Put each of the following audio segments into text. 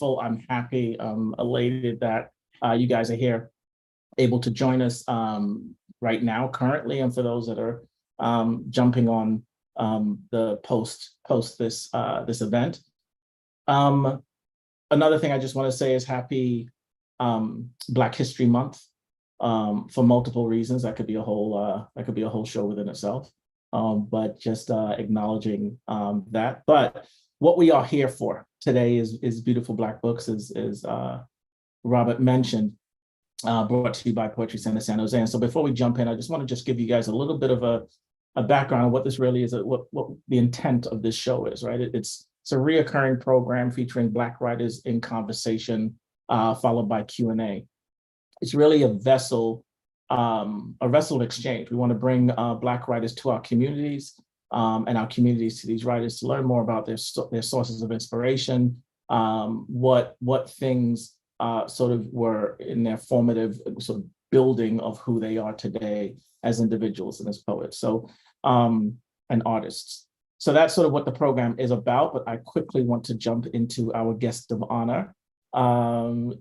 grateful. I'm happy, elated that you guys are here, able to join us right now, currently, and for those that are jumping on the post this this event. Another thing I just want to say is happy Black History Month for multiple reasons. That could be a whole show within itself. But just acknowledging that. But what we are here for today is Beautiful Black Books, as Robert mentioned, brought to you by Poetry Center San Jose. And so before we jump in, I just want to just give you guys a little bit of a background on what this really is, what the intent of this show is, right? It's a reoccurring program featuring Black writers in conversation, followed by Q&A. It's really a vessel of exchange. We want to bring Black writers to our communities and our communities to these writers to learn more about their sources of inspiration, what things sort of were in their formative sort of building of who they are today as individuals and as poets, so and artists. So that's sort of what the program is about, but I quickly want to jump into our guest of honor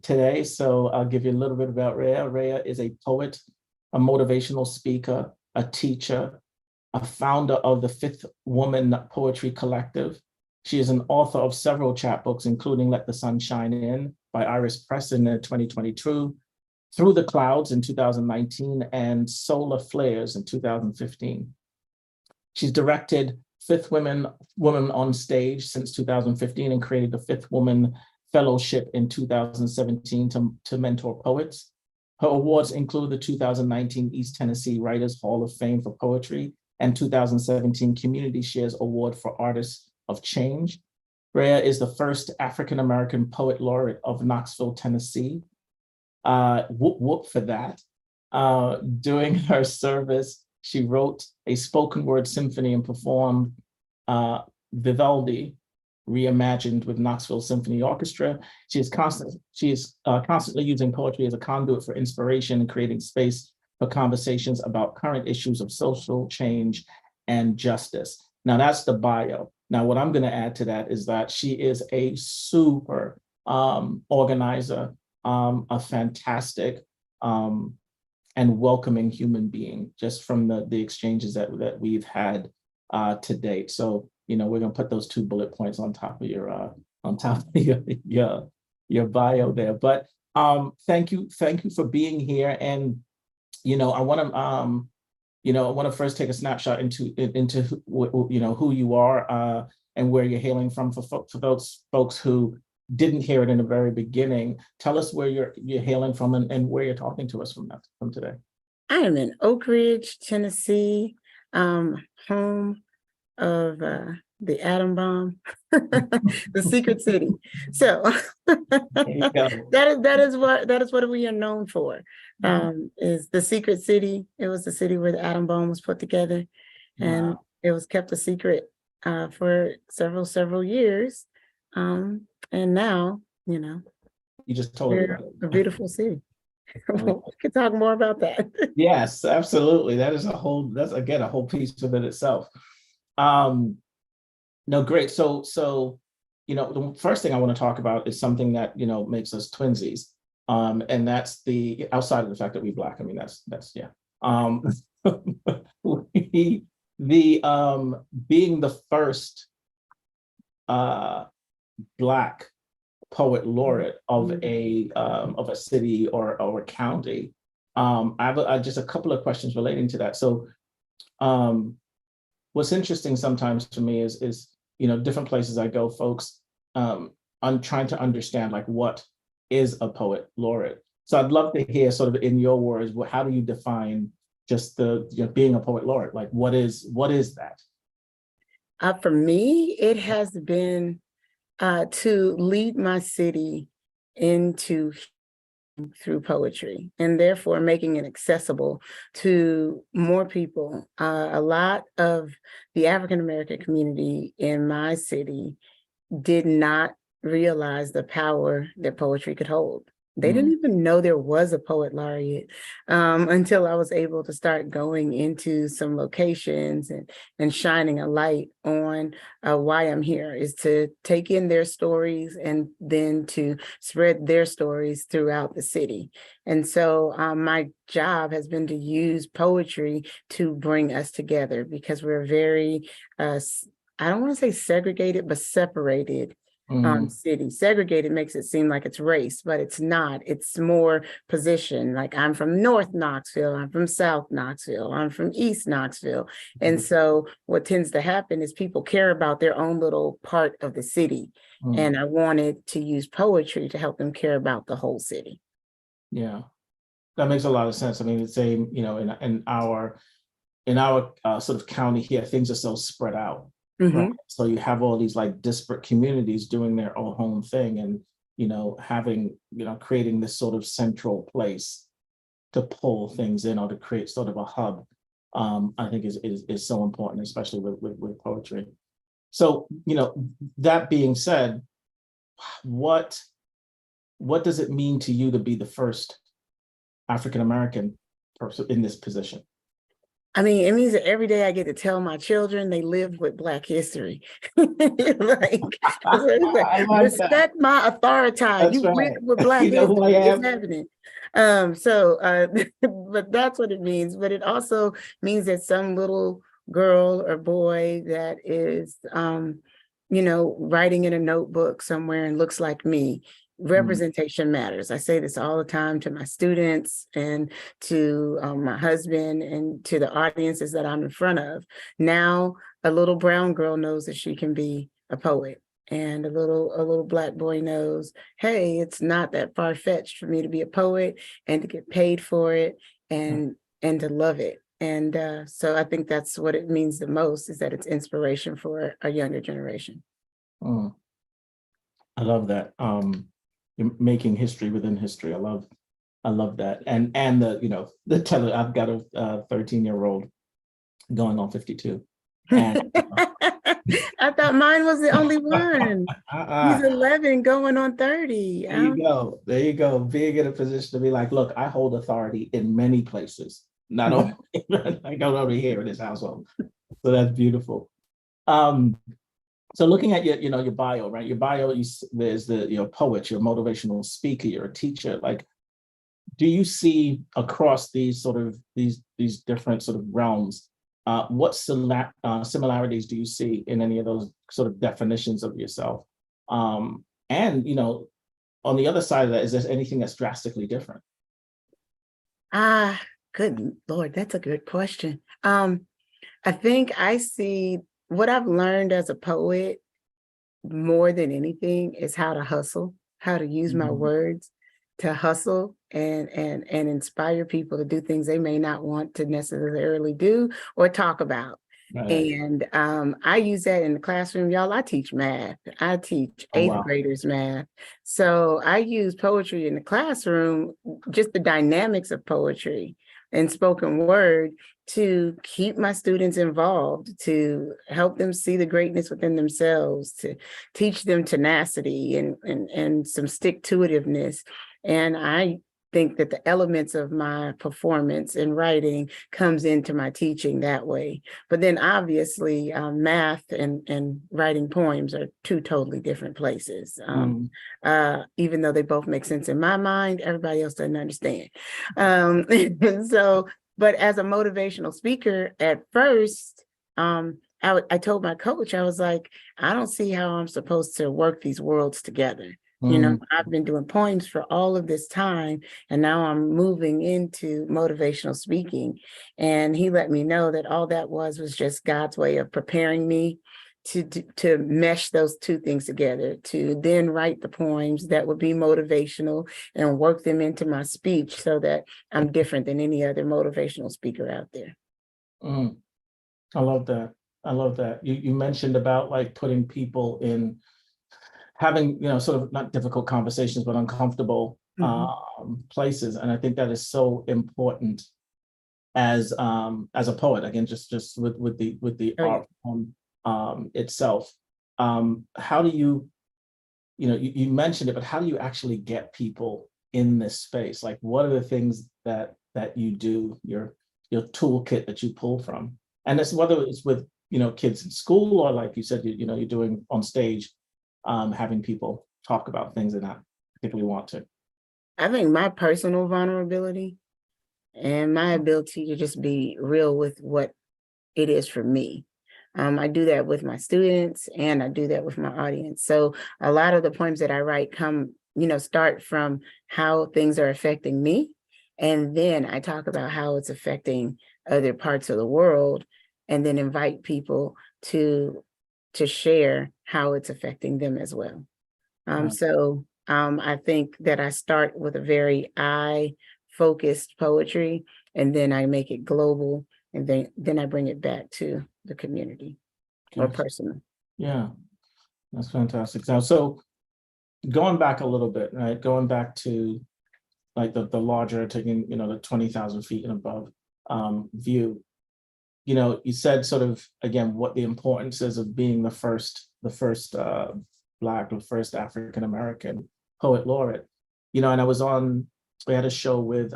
today. So I'll give you a little bit about Rhea. Rhea is a poet, a motivational speaker, a teacher, a founder of the Fifth Woman Poetry Collective. She is an author of several chapbooks, including Let the Sun Shine In by Iris Press in 2022, Through the Clouds in 2019, and Solar Flares in 2015. She's directed Fifth Women on Stage since 2015 and created the Fifth Woman Fellowship in 2017 to mentor poets. Her awards include the 2019 East Tennessee Writers Hall of Fame for Poetry and 2017 Community Shares Award for Artists of Change. Rhea is the first African-American poet laureate of Knoxville, Tennessee. Whoop whoop for that. During her service, she wrote a spoken word symphony and performed Vivaldi Reimagined with Knoxville Symphony Orchestra. She is constantly using poetry as a conduit for inspiration and creating space for conversations about current issues of social change and justice. Now that's the bio. Now what I'm going to add to that is that she is a super organizer, a fantastic and welcoming human being, just from the exchanges that we've had to date. So, you know, we're gonna put those 2 bullet points on top of your bio there. But thank you for being here. And you know, I want to first take a snapshot into you know who you are and where you're hailing from. For those folks who didn't hear it in the very beginning, tell us where you're hailing from and where you're talking to us from today. I am in Oak Ridge, Tennessee, home of the atom bomb, the secret city. So that is what we are known for. Is the secret city. It was the city where the atom bomb was put together, and it was kept a secret for several years. And now, you know, you just told me a beautiful city. We can talk more about that. Yes, absolutely. That's again a whole piece of it itself. No, great. So, you know, the first thing I want to talk about is something that, you know, makes us twinsies. And that's outside of the fact that we're Black. I mean, that's yeah. Being the first Black poet laureate of a city or a county. I have just a couple of questions relating to that. So what's interesting sometimes to me is you know, different places I go, folks, I'm trying to understand like what is a poet laureate. So I'd love to hear sort of in your words, how do you define just being a poet laureate? Like what is that? For me, it has been to lead my city through poetry, and therefore making it accessible to more people. A lot of the African-American community in my city did not realize the power that poetry could hold. They didn't even know there was a poet laureate until I was able to start going into some locations and shining a light on why I'm here, is to take in their stories and then to spread their stories throughout the city. And so my job has been to use poetry to bring us together, because we're very, I don't want to say segregated, but separated. City. Segregated makes it seem like it's race, but it's not. It's more position. Like, I'm from North Knoxville, I'm from South Knoxville, I'm from East Knoxville. And so what tends to happen is people care about their own little part of the city. And I wanted to use poetry to help them care about the whole city. Yeah, that makes a lot of sense. I mean, it's a, you know, in our sort of county here, things are so spread out. Right. So you have all these like disparate communities doing their own thing, and, you know, having, you know, creating this sort of central place to pull things in, or to create sort of a hub, I think is so important, especially with poetry. So, you know, that being said, what does it mean to you to be the first African-American person in this position? I mean, it means that every day I get to tell my children they live with Black history. Like, respect my authority. You live with Black history. It's happening. But that's what it means. But it also means that some little girl or boy that is, you know, writing in a notebook somewhere and looks like me. Representation matters. I say this all the time to my students and to my husband and to the audiences that I'm in front of. Now, a little brown girl knows that she can be a poet, and a little Black boy knows, hey, it's not that far-fetched for me to be a poet and to get paid for it and to love it. And so I think that's what it means the most, is that it's inspiration for a younger generation. I love that. Making history within history. I love that. And the, you know, I've got a 13-year-old going on 52. And I thought mine was the only one. He's 11 going on 30. There you go. There you go. Being in a position to be like, look, I hold authority in many places, not only I don't only here in this household. So that's beautiful. So looking at your, you know, your bio, right? Your bio, there's the, you know, poet, you're a motivational speaker, you're a teacher. Like, do you see across these sort of these different sort of realms, what similarities do you see in any of those sort of definitions of yourself? And, you know, on the other side of that, is there anything that's drastically different? Good Lord, that's a good question. I think I see what I've learned as a poet more than anything is how to hustle, how to use my words to hustle and inspire people to do things they may not want to necessarily do or talk about. Right. And I use that in the classroom, y'all. I teach math. I teach eighth graders math. So I use poetry in the classroom, just the dynamics of poetry and spoken word, to keep my students involved, to help them see the greatness within themselves, to teach them tenacity and some stick-to-itiveness. And I think that the elements of my performance and writing comes into my teaching that way. But then obviously math and writing poems are two totally different places. Even though they both make sense in my mind, everybody else doesn't understand. But as a motivational speaker, at first, I told my coach, I was like, I don't see how I'm supposed to work these worlds together. You know, I've been doing poems for all of this time, and now I'm moving into motivational speaking. And he let me know that all that was just God's way of preparing me to mesh those two things together, to then write the poems that would be motivational and work them into my speech so that I'm different than any other motivational speaker out there. I love that. I love that. You mentioned about like putting people in, having, you know, sort of not difficult conversations, but uncomfortable places. And I think that is so important as a poet, again, just with the art form itself. How do you, you know, you mentioned it, but how do you actually get people in this space? Like, what are the things that you do, your toolkit that you pull from? And it's whether it's with, kids in school, or like you said, you're doing on stage, having people talk about things they're not particularly want to. I think my personal vulnerability and my ability to just be real with what it is for me. I do that with my students and I do that with my audience. So a lot of the poems that I write come, start from how things are affecting me. And then I talk about how it's affecting other parts of the world, and then invite people to share how it's affecting them as well. So I think that I start with a very I-focused poetry, and then I make it global, and then I bring it back to the community or personal. Yeah, that's fantastic. Now, so going back a little bit, right? Going back to like the larger, taking, the 20,000 feet and above view. You said sort of, again, what the importance is of being the first Black, the first African American poet laureate. And we had a show with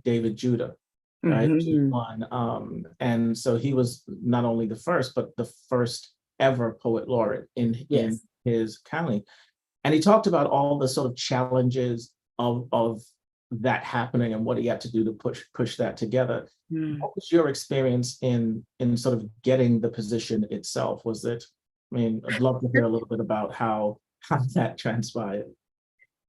David Judah, right? Mhm. And so he was not only the first, but the first ever poet laureate in Yes. his county. And he talked about all the sort of challenges of that happening and what he had to do to push that together. What was your experience in sort of getting the position itself? Was it, I'd love to hear a little bit about how that transpired.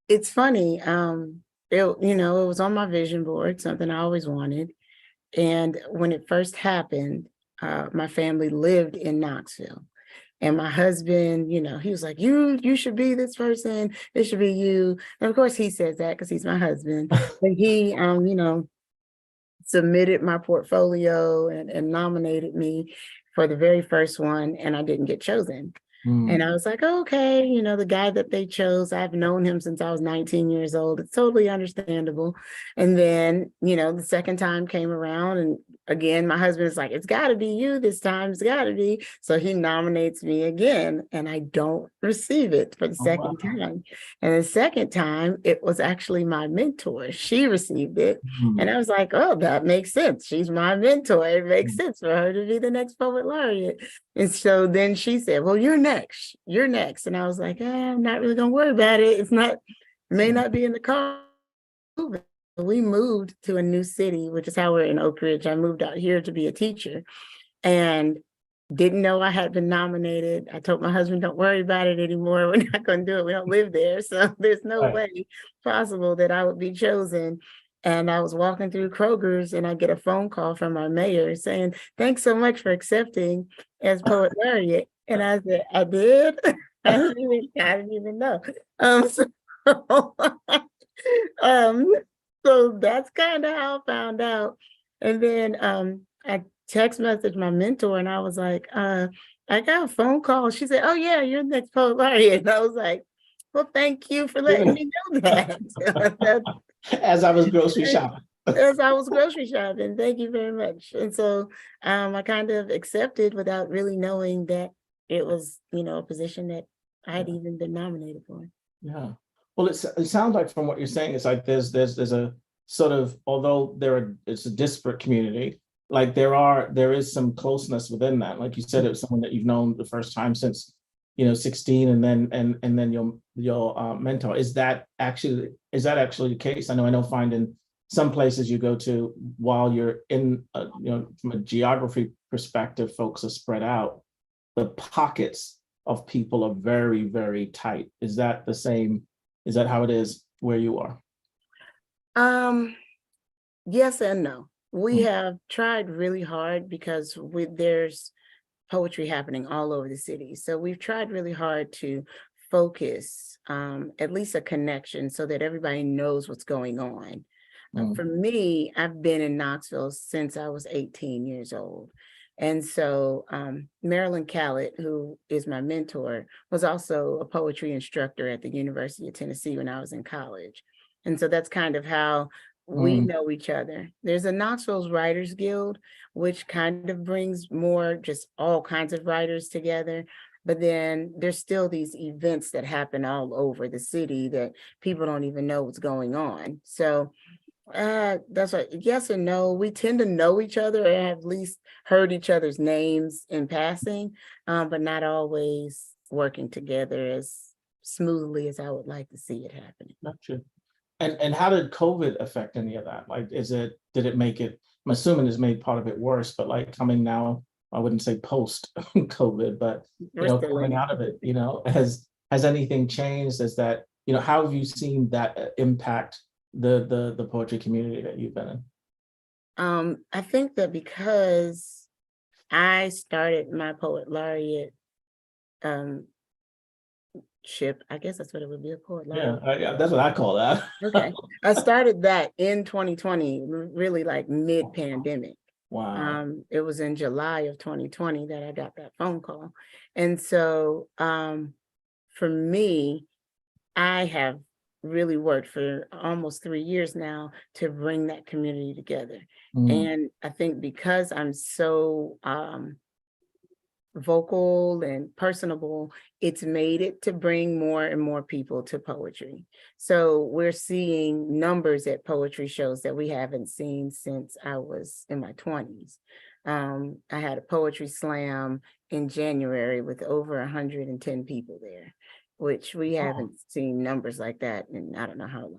It's funny. It was on my vision board, something I always wanted. And when it first happened, my family lived in Knoxville. And my husband, he was like, you should be this person. It should be you. And of course he says that because he's my husband. But he, submitted my portfolio and nominated me for the very first one, and I didn't get chosen. And I was like, okay, the guy that they chose, I've known him since I was 19 years old. It's totally understandable. And then, the second time came around, and again, my husband is like, it's got to be you this time. It's got to be. So he nominates me again, and I don't receive it for the second time. And the second time, it was actually my mentor. She received it. And I was like, oh, that makes sense. She's my mentor. It makes sense for her to be the next poet laureate. And so then she said, well, you're next. You're next. And I was like, I'm not really going to worry about it. May not be in the car. We moved to a new city, which is how we're in Oak Ridge. I moved out here to be a teacher and didn't know I had been nominated. I told my husband, don't worry about it anymore. We're not going to do it. We don't live there. So there's no way possible that I would be chosen. And I was walking through Kroger's and I get a phone call from our mayor saying, thanks so much for accepting as poet laureate. And I said, I did. I didn't even know. So that's kind of how I found out. And then I text messaged my mentor and I was like, I got a phone call. She said, oh yeah, you're the next poet laureate. And I was like, well, thank you for letting me know that. As I was grocery shopping. As I was grocery shopping. Thank you very much. And so I kind of accepted without really knowing that it was, a position that I had even been nominated for. Yeah. Well, it sounds like from what you're saying, it's like there's a sort of, although it's a disparate community, like there is some closeness within that. Like you said, it was someone that you've known the first time since 16, and then your mentor. Is that actually the case? I know finding some places you go to while you're in from a geography perspective, folks are spread out. The pockets of people are very, very tight. Is that the same? Is that how it is where you are? Yes and no. We have tried really hard because there's poetry happening all over the city. So we've tried really hard to focus at least a connection so that everybody knows what's going on. For me, I've been in Knoxville since I was 18 years old. And so Marilyn Callett, who is my mentor, was also a poetry instructor at the University of Tennessee when I was in college. And so that's kind of how we know each other. There's a Knoxville's Writers Guild, which kind of brings more just all kinds of writers together. but then there's still these events that happen all over the city that people don't even know what's going on. So that's right. Yes and no. We tend to know each other or have at least heard each other's names in passing, but not always working together as smoothly as I would like to see it happening. Gotcha. And how did COVID affect any of that? Like, did it make it, I'm assuming it's made part of it worse, but like coming now, I wouldn't say post COVID, but We're still in coming it. out of it, has anything changed? Is that, how have you seen that impact the poetry community that you've been in? I think that because I started my poet laureate ship, I guess that's what it would be, a poet laureate. Yeah, that's what I call that. Okay. I started that in 2020, really like mid-pandemic. Wow. It was in July of 2020 that I got that phone call. And so for me, I have really worked for almost 3 years now to bring that community together. And I think because I'm so vocal and personable, it's made it to bring more and more people to poetry. So we're seeing numbers at poetry shows that we haven't seen since I was in my 20s. I had a poetry slam in January with over 110 people there, which we haven't seen numbers like that in I don't know how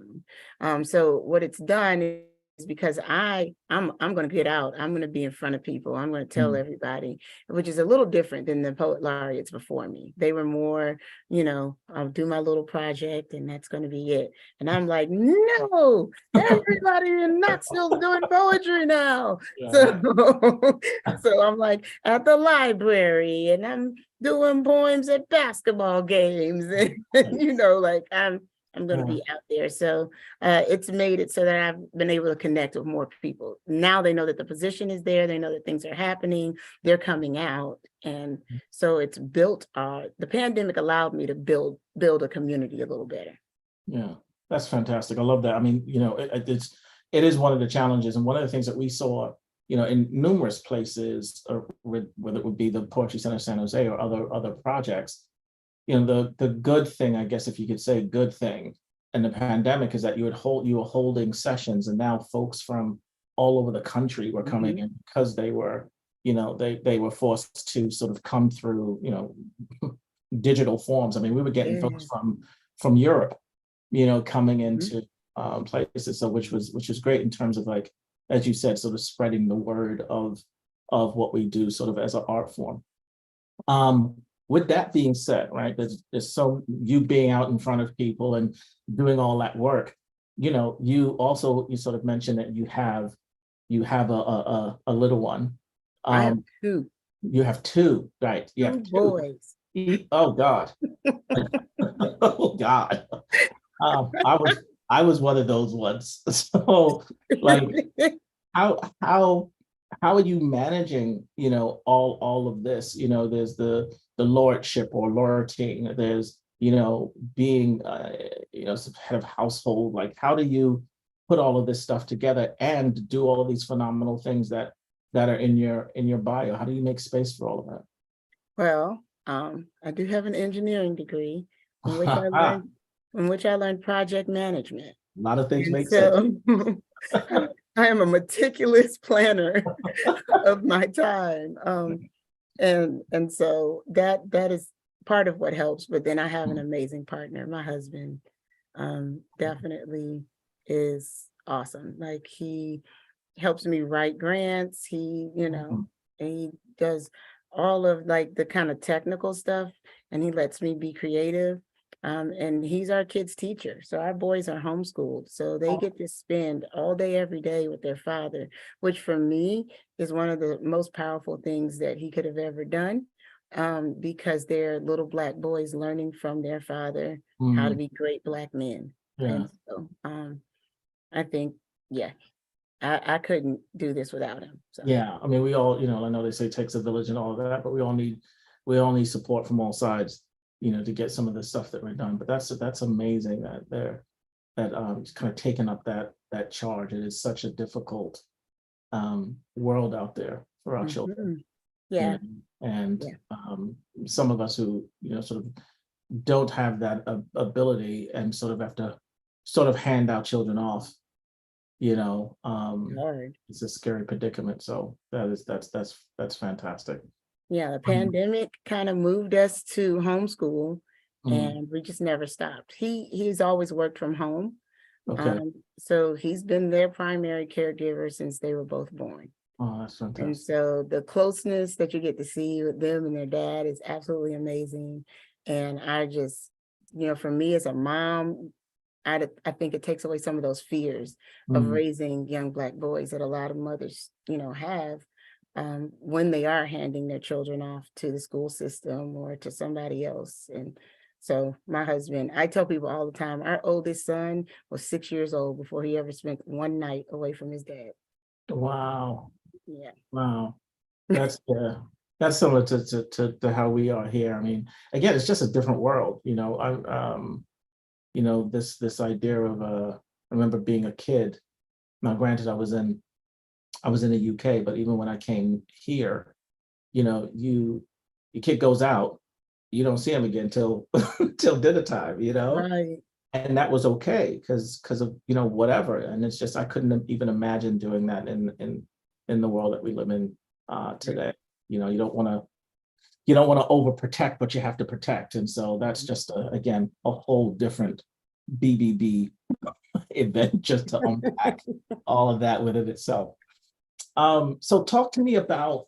long. So what it's done is, because I'm going to get out, I'm going to be in front of people, I'm going to tell everybody, which is a little different than the poet laureates before me. They were more, I'll do my little project and that's going to be it. And I'm like, no, everybody in Knoxville's doing poetry now. Yeah. So I'm like at the library and I'm doing poems at basketball games and like I'm going to be out there. So it's made it so that I've been able to connect with more people. Now they know that the position is there. They know that things are happening. They're coming out. And so it's built, the pandemic allowed me to build a community a little better. Yeah, that's fantastic. I love that. I mean, it is one of the challenges. And one of the things that we saw, in numerous places, whether it would be the Poetry Center San Jose or other projects, the good thing, I guess, if you could say good thing in the pandemic, is that you were holding sessions, and now folks from all over the country were coming in because they were, they were forced to sort of come through, digital forms. I mean, we were getting folks from Europe, coming into places, so which was great in terms of, like, as you said, sort of spreading the word of what we do sort of as an art form. With that being said, right, there's so you being out in front of people and doing all that work, you sort of mentioned that you have a little one. I have two. You have two, right? You have two boys. Oh God. Oh God. I was one of those ones. So, like, how are you managing, all of this? There's the lordship or lording, there's, being, head of household. Like, how do you put all of this stuff together and do all of these phenomenal things that are in your bio? How do you make space for all of that? Well, I do have an engineering degree in which I learned project management. A lot of things make sense. I am a meticulous planner of my time. And so that is part of what helps. But then I have an amazing partner. My husband definitely is awesome. Like, he helps me write grants. He, and he does all of, like, the kind of technical stuff, and he lets me be creative. And he's our kids' teacher. So our boys are homeschooled. So they get to spend all day, every day with their father, which for me is one of the most powerful things that he could have ever done, because they're little Black boys learning from their father how to be great Black men. Yeah. And so I think, I couldn't do this without him. So. Yeah, I mean, we all, I know they say it takes a village and all of that, but we all need support from all sides, to get some of the stuff that we're done. But that's amazing that they're kind of taking up that charge. It is such a difficult world out there for our children. Yeah. And Yeah. some of us who, sort of don't have that ability and sort of have to sort of hand our children off, Hard. it's a scary predicament. So that's fantastic. Yeah, the Um, pandemic kind of moved us to homeschool, mm, and we just never stopped. He's always worked from home. okay. So he's been their primary caregiver since they were both born. Oh, that's And fantastic. so the closeness that you get to see with them and their dad is absolutely amazing. And I just, for me as a mom, I think it takes away some of those fears of Mm, raising young Black boys that a lot of mothers, have when they are handing their children off to the school system or to somebody else. And so my husband, I tell people all the time, our oldest son was 6 years old before he ever spent one night away from his dad. wow. Yeah. Wow. That's yeah. That's similar to how we are here. I mean, again, it's just a different world. This idea of I remember being a kid. Now, granted, I was in the UK, but even when I came here, your kid goes out, you don't see him again till till dinner time, Right. and that was okay because of whatever. And it's just I couldn't even imagine doing that in the world that we live in Right. today. You don't want to overprotect, but you have to protect, and so that's just again a whole different BBB event just to unpack all of that within itself. So talk to me about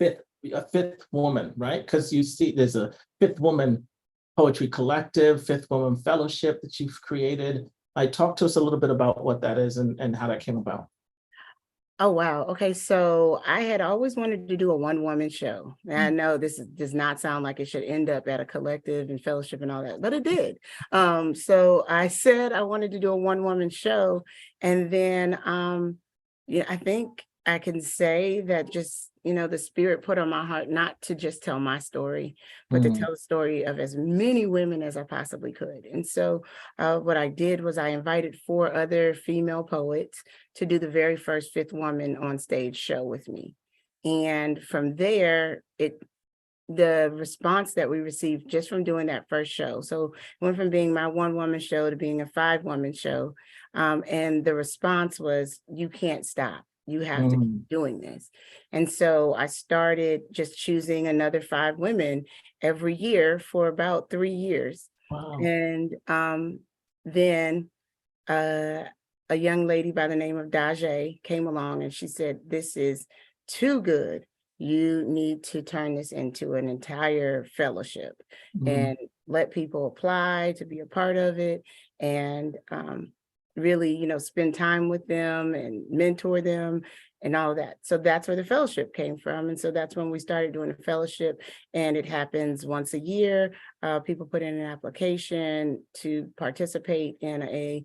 a fifth woman, right? Because you see there's a fifth woman poetry collective, fifth woman fellowship that you've created. Talk to us a little bit about what that is and how that came about. Oh, wow. Okay. So I had always wanted to do a one-woman show. And I know does not sound like it should end up at a collective and fellowship and all that, but it did. So I said I wanted to do a one-woman show. And then I think I can say that just, the spirit put on my heart not to just tell my story, but to Mm, tell the story of as many women as I possibly could. And so what I did was I invited 4 other female poets to do the very first Fifth Woman on Stage show with me. And from there, the response that we received just from doing that first show. So it went from being my one-woman show to being a 5-woman show. And the response was, you can't stop. You have to mm, keep doing this. And so I started just choosing another 5 women every year for about 3 years. wow. And then uh, a young lady by the name of Daje came along and she said, this is too good. You need to turn this into an entire fellowship Mm, and let people apply to be a part of it and really, spend time with them and mentor them and all of that. So that's where the fellowship came from. And so that's when we started doing a fellowship, and it happens once a year. People put in an application to participate in a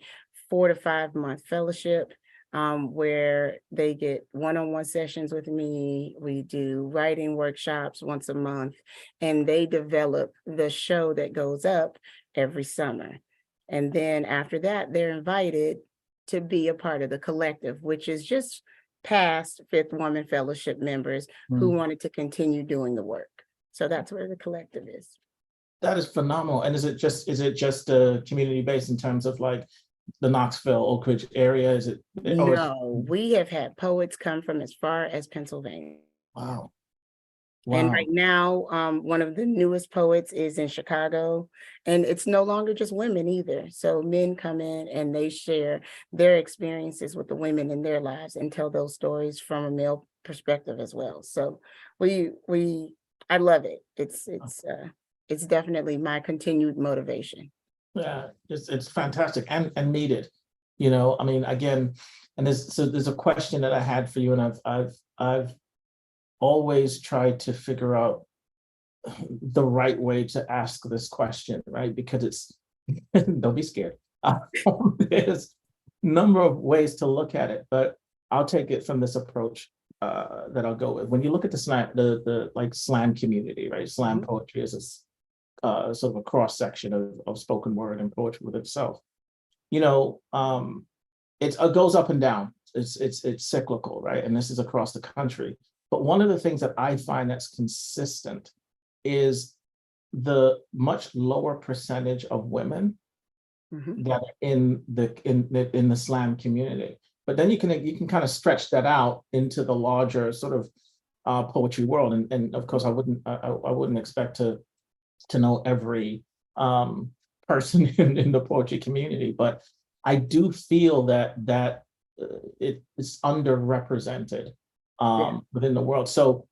4 to 5 month fellowship where they get one-on-one sessions with me. We do writing workshops once a month, and they develop the show that goes up every summer. And then after that, they're invited to be a part of the collective, which is just past Fifth Woman Fellowship members who mm. wanted to continue doing the work. So that's where the collective is. That is phenomenal. And is it just community based in terms of like the Knoxville, Oak Ridge area? Is it or is No, we have had poets come from as far as Pennsylvania. wow. And Wow. right now, one of the newest poets is in Chicago, and it's no longer just women either. So men come in and they share their experiences with the women in their lives and tell those stories from a male perspective as well. So I love it. It's definitely my continued motivation. Yeah, it's fantastic and needed. I mean, again, and there's a question that I had for you, and I've always tried to figure out the right way to ask this question, right? Because it's don't be scared. There's a number of ways to look at it, but I'll take it from this approach that I'll go with. When you look at the slam, the like slam community, right? Slam Mhm. poetry is sort of a cross section of spoken word and poetry with itself. You know, it goes up and down. It's cyclical, right? And this is across the country. But one of the things that I find that's consistent is the much lower percentage of women Mhm. that are in the slam community. But then you can kind of stretch that out into the larger sort of poetry world. And of course, I wouldn't expect to know every person in the poetry community, but I do feel that it is underrepresented Yeah. within the world. So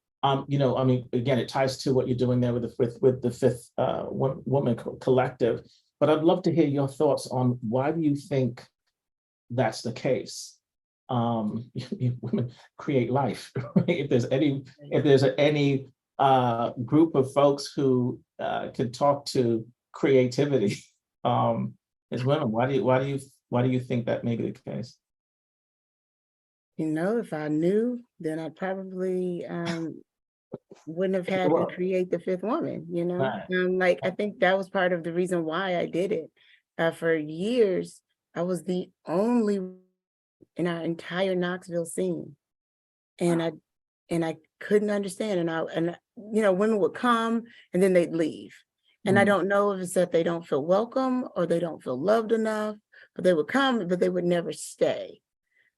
you know, I mean, again, it ties to what you're doing there with the fifth woman collective. But I'd love to hear your thoughts on why do you think that's the case? Women create life. Right? If there's any group of folks who can talk to creativity, it's women. Why do you think that may be the case? You know, if I knew, then I probably wouldn't have had to Well, create the fifth woman, you know? right. Like, I think that was part of the reason why I did it. For years, I was the only in our entire Knoxville scene. And I couldn't understand. You know, women would come and then they'd leave. And I Mm, don't know if it's that they don't feel welcome or they don't feel loved enough, but they would come, but they would never stay.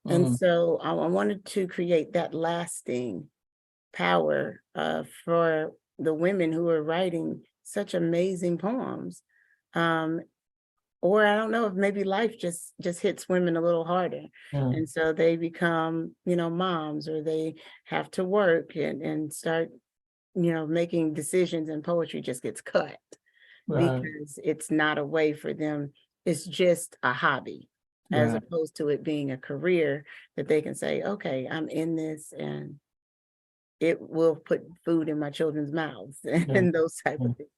And mm, so I wanted to create that lasting power for the women who are writing such amazing poems. Um, or I don't know if maybe life just hits women a little harder. mm, And so they become, you know, moms, or they have to work and start, you know, making decisions, and poetry just gets cut right, because it's not a way for them. It's just a hobby, as right, opposed to it being a career that they can say, okay, I'm in this and it will put food in my children's mouths yeah, and those type yeah. of things.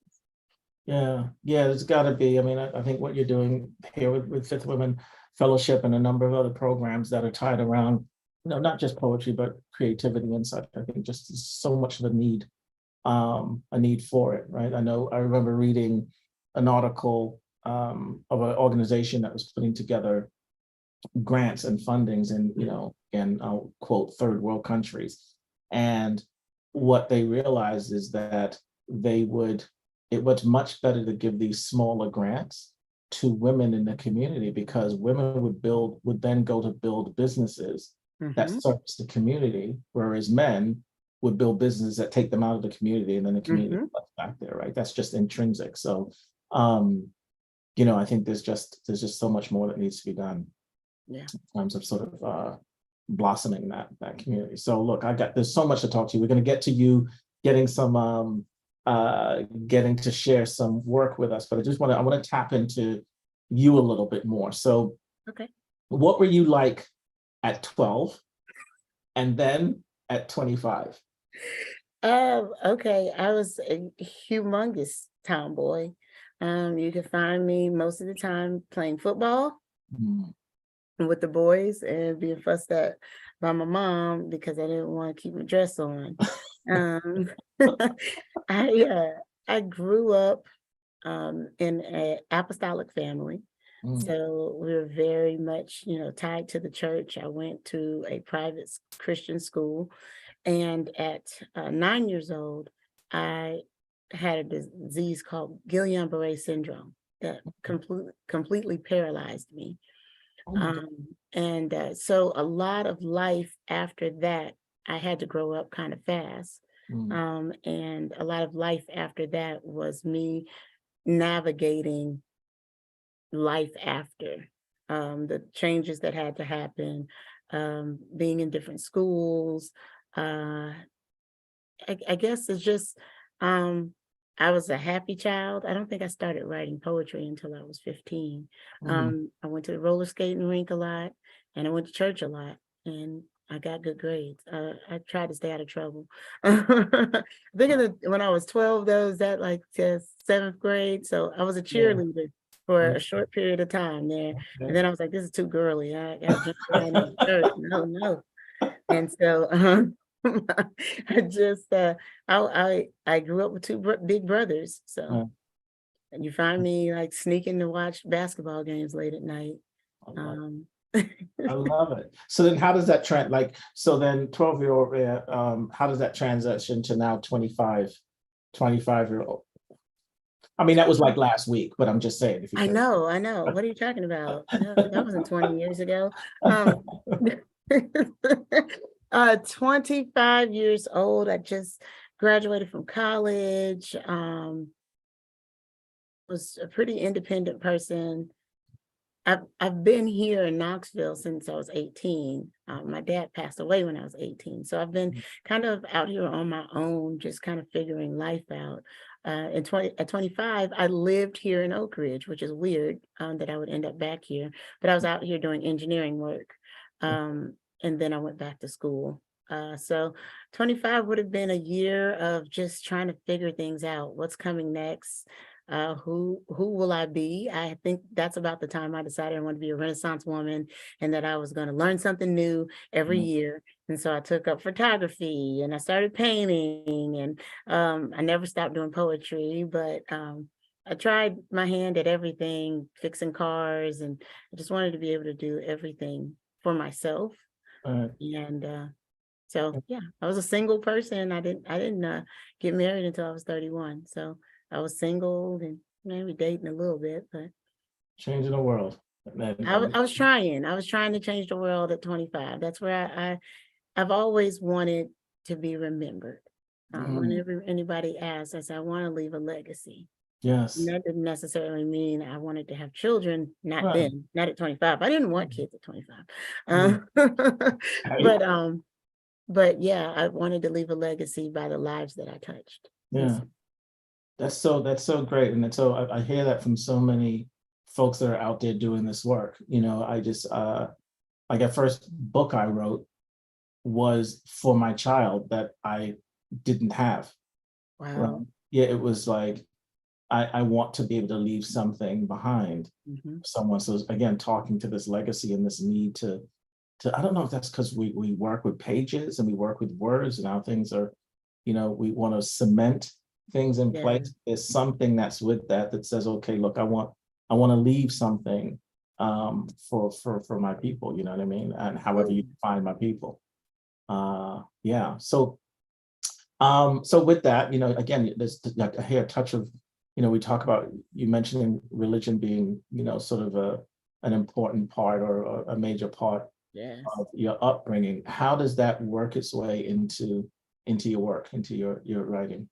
Yeah, there's got to be. I mean, I think what you're doing here with Fifth Women Fellowship and a number of other programs that are tied around, you know, not just poetry, but creativity and such. I think just so much of a need for it, right? I remember reading an article of an organization that was putting together grants and fundings in, you know, and I'll quote third world countries. And what they realized is that it was much better to give these smaller grants to women in the community because women would then go to build businesses that Hmm. service the community, whereas men would build businesses that take them out of the community and then the community Hmm. left back there, right? That's just intrinsic. So um, you know, I think there's just so much more that needs to be done Yeah. in terms of sort of blossoming that community. So look, there's so much to talk to you. We're going to get to you getting some getting to share some work with us, but I want to tap into you a little bit more. So Okay. what were you like at 12 and then at 25? Okay. I was a humongous tomboy. You can find me most of the time playing football Mm, with the boys and being fussed at by my mom because I didn't want to keep my dress on. Um, I grew up in an apostolic family. mm, So we were very much, you know, tied to the church. I went to a private Christian school. And at 9 years old, I had a disease called Guillain-Barré syndrome that completely paralyzed me. oh my God. And so a lot of life after that, I had to grow up kind of fast. Mm, And a lot of life after that was me navigating life after, the changes that had to happen, being in different schools. Uh, I guess it's just, um, I was a happy child. I don't think I started writing poetry until I was 15. mm, I went to the roller skating rink a lot, and I went to church a lot, and I got good grades. I tried to stay out of trouble. I think when I was 12, that was at like seventh grade. So I was a yeah. cheerleader for Mm, a short period of time there. And okay. then I was like, this is too girly. I got to jump around in the church. No, no. And so I just I grew up with two big brothers. So Uh, and you find me like sneaking to watch basketball games late at night. I love Um, I love it. So then how does that trend, like, so then 12-year-old Rhea, how does that transition to now 25-year-old? I mean, that was like last week, but I'm just saying if you I could. know, I know. What are you talking about? That wasn't 20 years ago. Um, 25 years old. I just graduated from college. Was a pretty independent person. I've been here in Knoxville since I was 18. My dad passed away when I was 18. So I've been kind of out here on my own, just kind of figuring life out. At 25, I lived here in Oak Ridge, which is weird that I would end up back here. But I was out here doing engineering work. And then I went back to school. So 25 would have been a year of just trying to figure things out. What's coming next? Who will I be? I think that's about the time I decided I wanted to be a Renaissance woman and that I was going to learn something new every year. And so I took up photography and I started painting, and I never stopped doing poetry, but I tried my hand at everything, fixing cars, and I just wanted to be able to do everything for myself. And so yeah, I was a single person. I didn't get married until I was 31. So I was single and maybe dating a little bit, but Changing the world. I was trying. I was trying to change the world at 25. That's where I've always wanted to be remembered. Whenever anybody asks, I say I want to leave a legacy. Yes. And that didn't necessarily mean I wanted to have children. Not Right. then. Not at 25. I didn't want kids at 25. Right. But yeah, I wanted to leave a legacy by the lives that I touched. Yeah. That's so great. And so I hear that from so many folks that are out there doing this work. You know, I just like the first book I wrote was for my child that I didn't have. Wow. Yeah, it was like I want to be able to leave something behind for someone. So again, talking to this legacy and this need to I don't know if that's because we work with pages and we work with words and how things are, you know, we want to cement things in place. There's something that's with that that says, okay, look, I want to leave something for my people, you know what I mean? And however you define my people. Yeah. So so with that, you know, again, there's I hear a touch of, you know, we talk about you mentioning religion being, you know, sort of an important part or a major part of your upbringing. How does that work its way into your work, into your writing?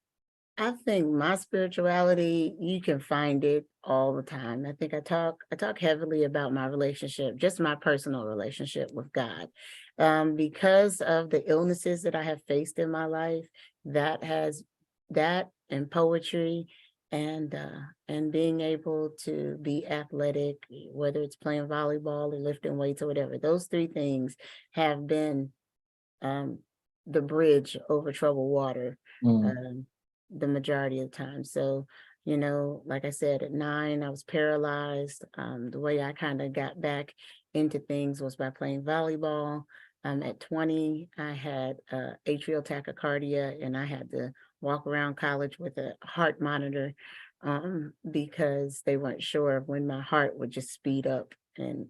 I think my spirituality, you can find it all the time. I think I talk heavily about my relationship, just my personal relationship with God. Because of the illnesses that I have faced in my life, that and poetry and being able to be athletic, whether it's playing volleyball or lifting weights or whatever, those three things have been the bridge over troubled water. The majority of the time. So, you know, like I said, at 9, I was paralyzed. The way I kind of got back into things was by playing volleyball. At 20, I had atrial tachycardia and I had to walk around college with a heart monitor because they weren't sure of when my heart would just speed up and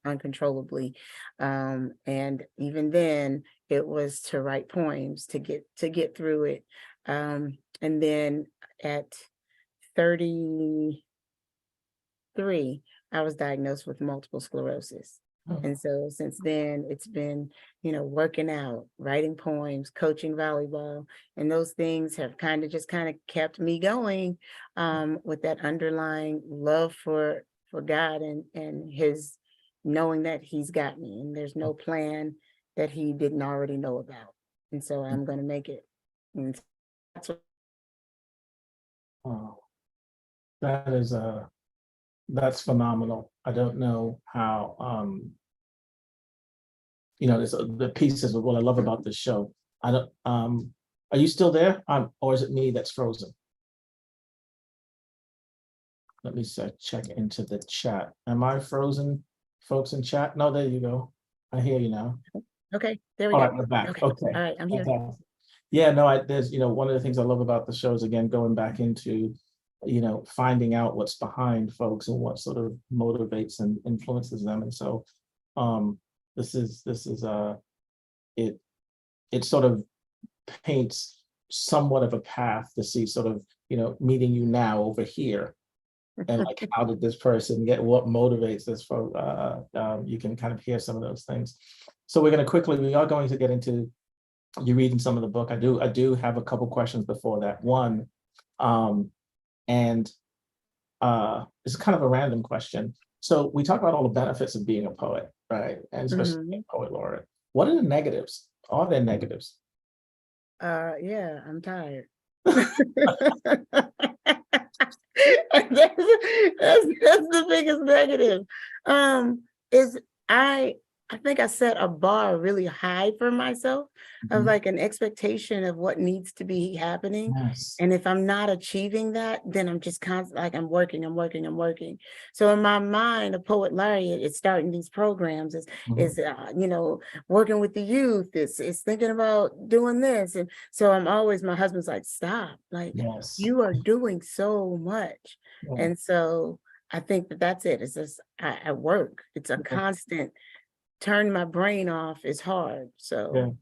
uncontrollably. And even then, it was to write poems to get through it. And then at 33, I was diagnosed with multiple sclerosis. And so since then, it's been, you know, working out, writing poems, coaching volleyball, and those things have kind of kept me going with that underlying love for God and his knowing that he's got me and there's no plan that he didn't already know about. And so I'm going to make it. And that's what. Oh, that is that's phenomenal. I don't know how you know, there's the pieces of what I love about this show. I don't are you still there? Or is it me that's frozen? Let me check into the chat. Am I frozen, folks in chat? No, there you go. I hear you now. Okay, there we All go. right, we're back. Okay. Okay. All right, I'm here. Fantastic. Yeah, no, there's, you know, one of the things I love about the show is, again, going back into, you know, finding out what's behind folks and what sort of motivates and influences them. And so This is it it sort of paints somewhat of a path to see sort of, meeting you now over here. And like, how did this person get, what motivates this for, you can kind of hear some of those things. So we are going to get into you reading some of the book. I do have a couple questions before that. One, and it's kind of a random question. So we talk about all the benefits of being a poet, right? And especially being a poet laureate. What are the negatives? Are there negatives? Yeah, I'm tired. That's the biggest negative. Is I think I set a bar really high for myself of like an expectation of what needs to be happening. Yes. And if I'm not achieving that, then I'm just constantly like I'm working. So in my mind, a poet laureate is starting these programs, is working with the youth, is thinking about doing this. And so I'm always, my husband's like, stop, like you are doing so much. Yeah. And so I think that's it. It's just I work. It's a constant. Turn my brain off is hard. So,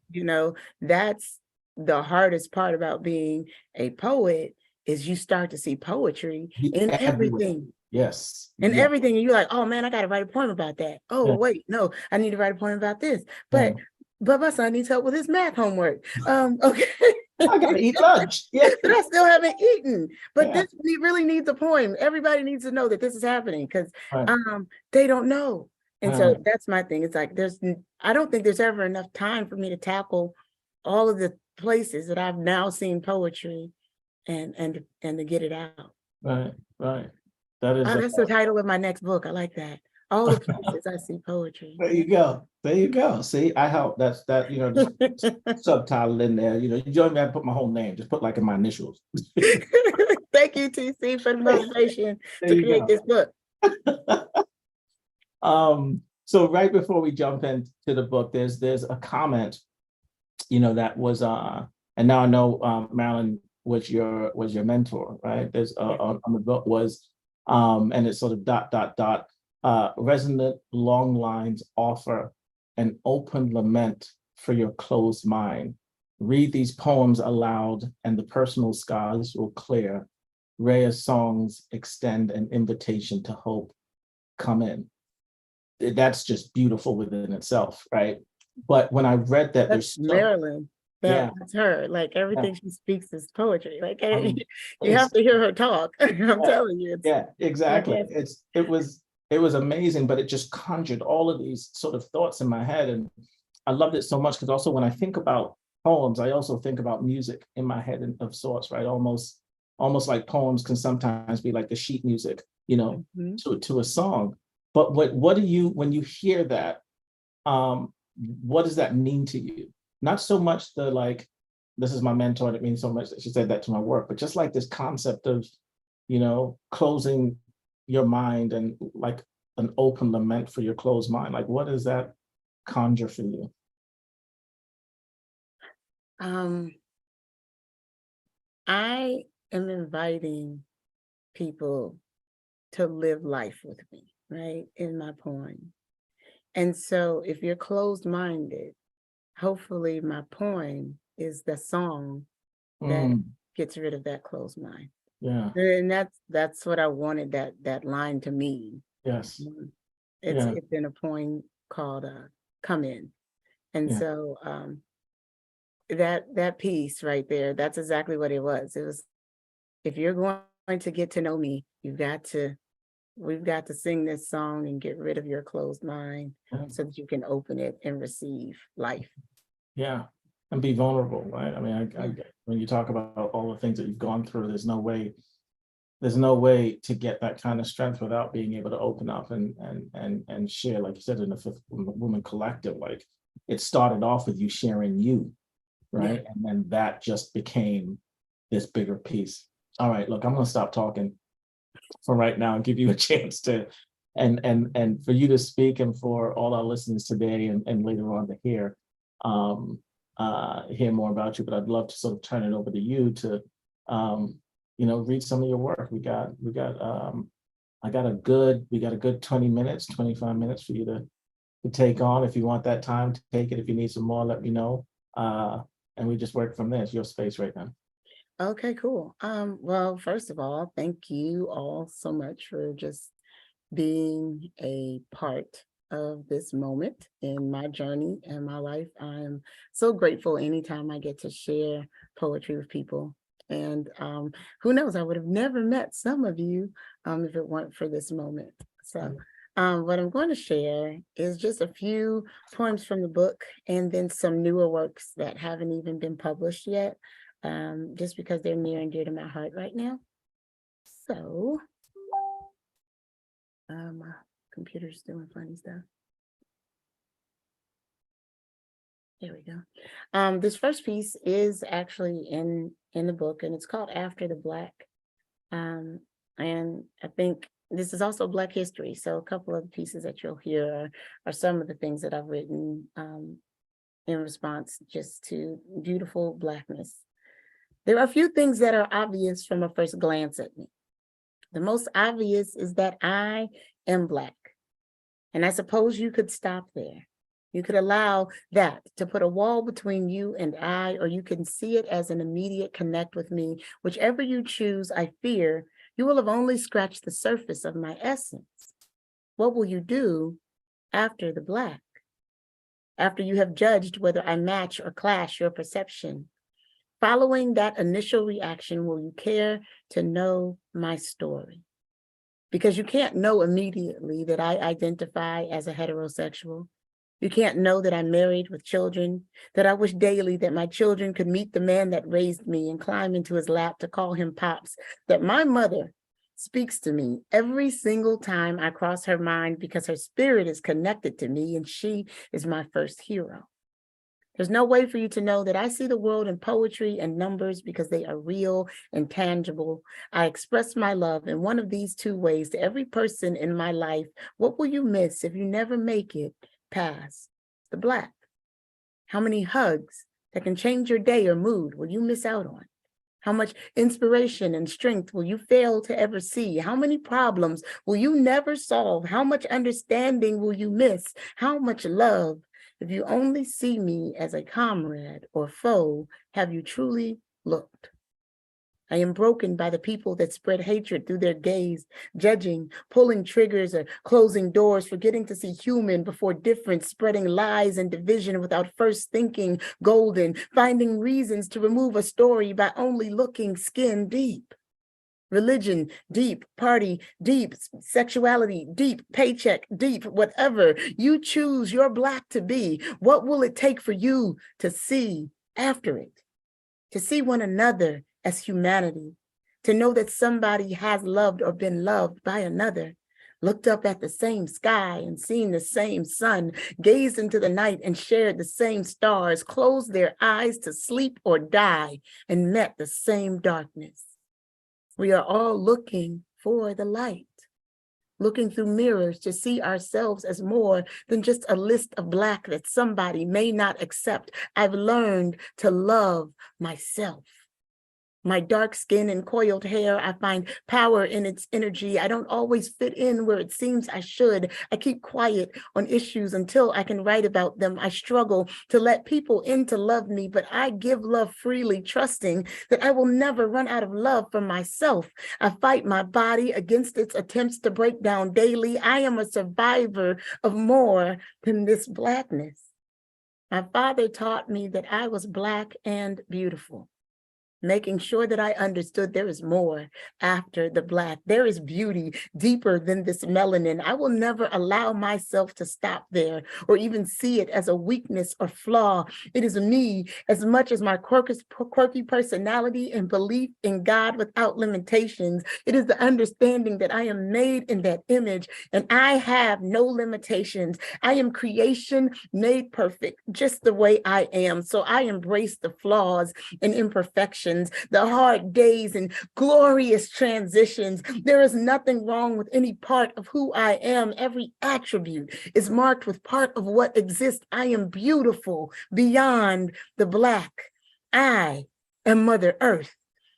that's the hardest part about being a poet is you start to see poetry in everything. Yes. In everything. And you're like, oh man, I got to write a poem about that. Oh, wait, no, I need to write a poem about this. But my son needs help with his math homework. Okay. I gotta eat lunch. Yeah. But I still haven't eaten. But this really needs a poem. Everybody needs to know that this is happening because they don't know. And so that's my thing. It's like I don't think there's ever enough time for me to tackle all of the places that I've now seen poetry and to get it out. Right. That is that's the title of my next book. I like that. All the places I see poetry. There you go. See, I help. That's just subtitle in there. You don't even have to put my whole name. Just put like in my initials. Thank you, TC, for the motivation to create this book. So right before we jump into the book, there's a comment, that was and now I know Marilyn was your mentor, right? There's on the book was and it's sort of ... resonant long lines offer an open lament for your closed mind. Read these poems aloud and the personal skies will clear. Rhea's songs extend an invitation to hope. Come in. That's just beautiful within itself, right? But when I read that, that's Marilyn. That's her. Like everything she speaks is poetry. Like you have to hear her talk. I'm telling you. Exactly. It was amazing, but it just conjured all of these sort of thoughts in my head, and I loved it so much because also when I think about poems, I also think about music in my head of sorts, right? Almost like poems can sometimes be like the sheet music, to a song. But what do you, when you hear that, what does that mean to you? Not so much the like, this is my mentor, and it means so much that she said that to my work, but just like this concept of, closing your mind and like an open lament for your closed mind. Like, what does that conjure for you? I am inviting people to live life with me, right, in my poem. And so if you're closed-minded, hopefully my poem is the song that gets rid of that closed mind. Yeah. And that's what I wanted that line to mean. Yes. It's in a poem called Come In. And so that piece right there, that's exactly what it was. It was, if you're going to get to know me, we've got to sing this song and get rid of your closed mind so that you can open it and receive life. Yeah. And be vulnerable, right? I mean, I when you talk about all the things that you've gone through, there's no way to get that kind of strength without being able to open up and share, like you said, in the Fifth Woman Collective. Like, it started off with you sharing you, right? And then that just became this bigger piece. All right, look, I'm gonna stop talking for right now and give you a chance to and for you to speak, and for all our listeners today and later on to hear more about you. But I'd love to sort of turn it over to you to read some of your work. We got a good 20 minutes, 25 minutes for you to take on. If you want that time to take it, if you need some more, let me know. And we just work from there. It's your space right now. Okay, cool. Well, first of all, thank you all so much for just being a part of this moment in my journey and my life. I'm so grateful anytime I get to share poetry with people. And who knows, I would have never met some of you if it weren't for this moment. So what I'm going to share is just a few poems from the book and then some newer works that haven't even been published yet, just because they're near and dear to my heart right now. So my computer's doing funny stuff. There we go. This first piece is actually in the book, and it's called After the Black. And I think this is also Black history. So a couple of the pieces that you'll hear are some of the things that I've written in response just to beautiful Blackness. There are a few things that are obvious from a first glance at me. The most obvious is that I am Black. And I suppose you could stop there. You could allow that to put a wall between you and I, or you can see it as an immediate connect with me. Whichever you choose, I fear you will have only scratched the surface of my essence. What will you do after the Black? After you have judged whether I match or clash your perception? Following that initial reaction, will you care to know my story? Because you can't know immediately that I identify as a heterosexual. You can't know that I'm married with children, that I wish daily that my children could meet the man that raised me and climb into his lap to call him Pops, that my mother speaks to me every single time I cross her mind because her spirit is connected to me and she is my first hero. There's no way for you to know that I see the world in poetry and numbers because they are real and tangible. I express my love in one of these two ways to every person in my life. What will you miss if you never make it past the Black? How many hugs that can change your day or mood will you miss out on? How much inspiration and strength will you fail to ever see? How many problems will you never solve? How much understanding will you miss? How much love? If you only see me as a comrade or foe, have you truly looked? I am broken by the people that spread hatred through their gaze, judging, pulling triggers or closing doors, forgetting to see human before difference, spreading lies and division without first thinking golden, finding reasons to remove a story by only looking skin deep. Religion, deep. Party, deep. Sexuality, deep. Paycheck, deep. Whatever you choose your Black to be, what will it take for you to see after it? To see one another as humanity, to know that somebody has loved or been loved by another, looked up at the same sky and seen the same sun, gazed into the night and shared the same stars, closed their eyes to sleep or die and met the same darkness. We are all looking for the light, looking through mirrors to see ourselves as more than just a list of Black that somebody may not accept. I've learned to love myself. My dark skin and coiled hair, I find power in its energy. I don't always fit in where it seems I should. I keep quiet on issues until I can write about them. I struggle to let people in to love me, but I give love freely, trusting that I will never run out of love for myself. I fight my body against its attempts to break down daily. I am a survivor of more than this Blackness. My father taught me that I was Black and beautiful, making sure that I understood there is more after the Black. There is beauty deeper than this melanin. I will never allow myself to stop there or even see it as a weakness or flaw. It is me as much as my quirky personality and belief in God without limitations. It is the understanding that I am made in that image and I have no limitations. I am creation made perfect just the way I am. So I embrace the flaws and imperfections, the hard days and glorious transitions. There is nothing wrong with any part of who I am. Every attribute is marked with part of what exists. I am beautiful beyond the Black. I am Mother Earth.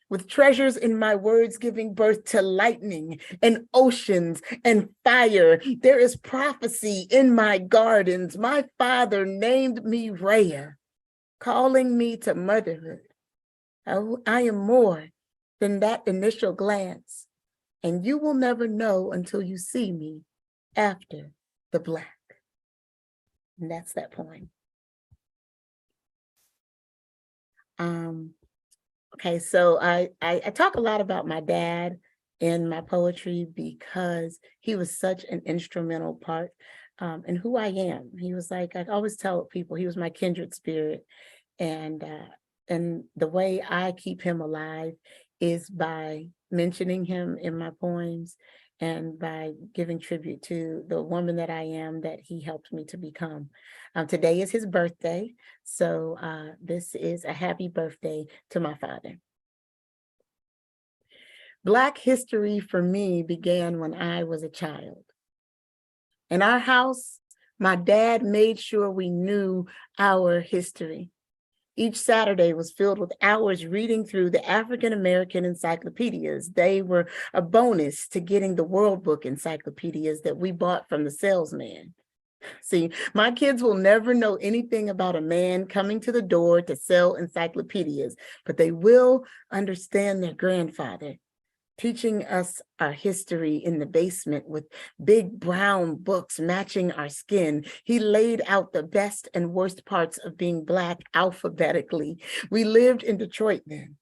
with treasures in my words giving birth to lightning and oceans and fire. There is prophecy in my gardens. My father named me Rhea, calling me to motherhood. I am more than that initial glance, and you will never know until you see me after the black. And that's that poem. Okay, so I talk a lot about my dad in my poetry because he was such an instrumental part in who I am. He was like, I always tell people, he was my kindred spirit. And the way I keep him alive is by mentioning him in my poems and by giving tribute to the woman that I am that he helped me to become. Today is his birthday, so this is a happy birthday to my father. Black history for me began when I was a child. In our house, my dad made sure we knew our history. Each Saturday was filled with hours reading through the African American encyclopedias. They were a bonus to getting the World Book encyclopedias that we bought from the salesman. See, my kids will never know anything about a man coming to the door to sell encyclopedias, but they will understand their grandfather teaching us our history in the basement with big brown books matching our skin. He laid out the best and worst parts of being Black alphabetically. We lived in Detroit then,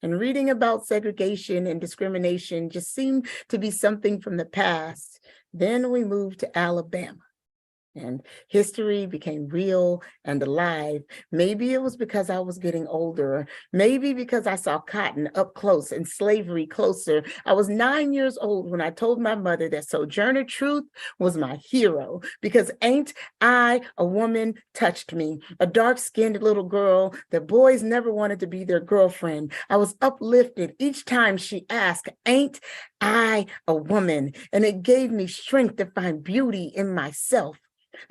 and reading about segregation and discrimination just seemed to be something from the past. Then we moved to Alabama, and history became real and alive. Maybe it was because I was getting older, maybe because I saw cotton up close and slavery closer. I was 9 years old when I told my mother that Sojourner Truth was my hero, because ain't I a woman touched me, a dark-skinned little girl that boys never wanted to be their girlfriend. I was uplifted each time she asked, ain't I a woman? And it gave me strength to find beauty in myself.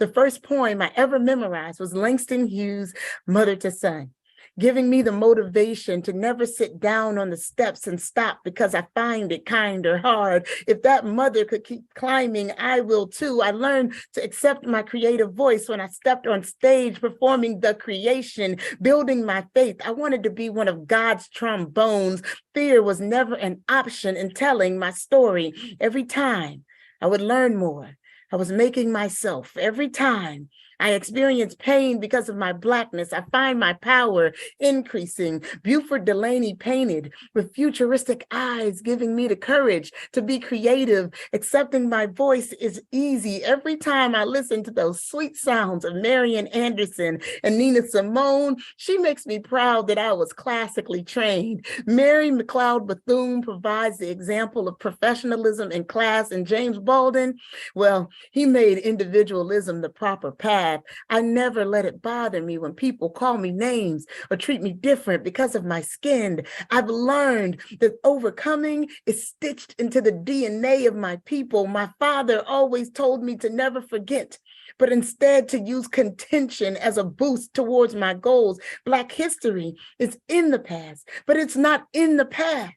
The first poem I ever memorized was Langston Hughes' Mother to Son, giving me the motivation to never sit down on the steps and stop because I find it kind or hard. If that mother could keep climbing, I will too. I learned to accept my creative voice when I stepped on stage performing the creation, building my faith. I wanted to be one of God's trombones. Fear was never an option in telling my story. Every time I would learn more, I was making myself. Every time I experience pain because of my Blackness, I find my power increasing. Buford Delaney painted with futuristic eyes, giving me the courage to be creative. Accepting my voice is easy. Every time I listen to those sweet sounds of Marian Anderson and Nina Simone, she makes me proud that I was classically trained. Mary McLeod Bethune provides the example of professionalism in class, and James Baldwin, well, he made individualism the proper path. I never let it bother me when people call me names or treat me different because of my skin. I've learned that overcoming is stitched into the DNA of my people. My father always told me to never forget, but instead to use contention as a boost towards my goals. Black history is in the past, but it's not in the past.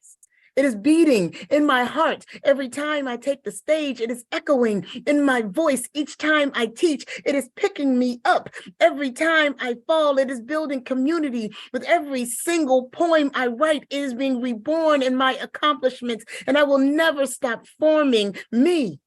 It is beating in my heart every time I take the stage. It is echoing in my voice each time I teach. It is picking me up every time I fall. It is building community with every single poem I write. It is being reborn in my accomplishments, and I will never stop forming me.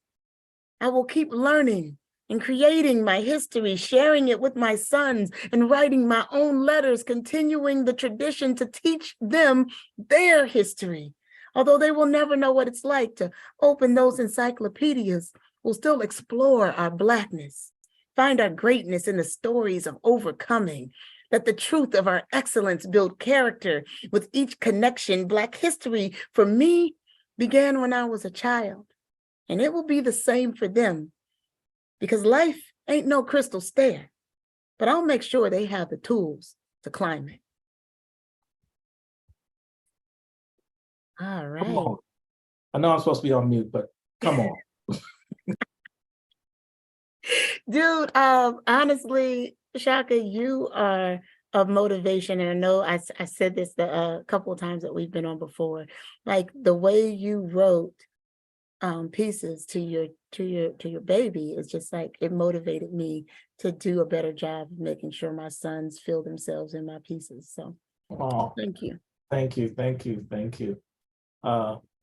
I will keep learning and creating my history, sharing it with my sons, and writing my own letters, continuing the tradition to teach them their history. Although they will never know what it's like to open those encyclopedias, we'll still explore our Blackness, find our greatness in the stories of overcoming. Let the truth of our excellence build character with each connection. Black history, for me, began when I was a child, and it will be the same for them, because life ain't no crystal stair, but I'll make sure they have the tools to climb it. All right. Come on. I know I'm supposed to be on mute, but come on. Dude, honestly, Tshaka, you are of motivation, and I know I said this a couple of times that we've been on before, like the way you wrote pieces to your baby is just like it motivated me to do a better job of making sure my sons feel themselves in my pieces. So Oh, thank you. thank you, thank you, thank you.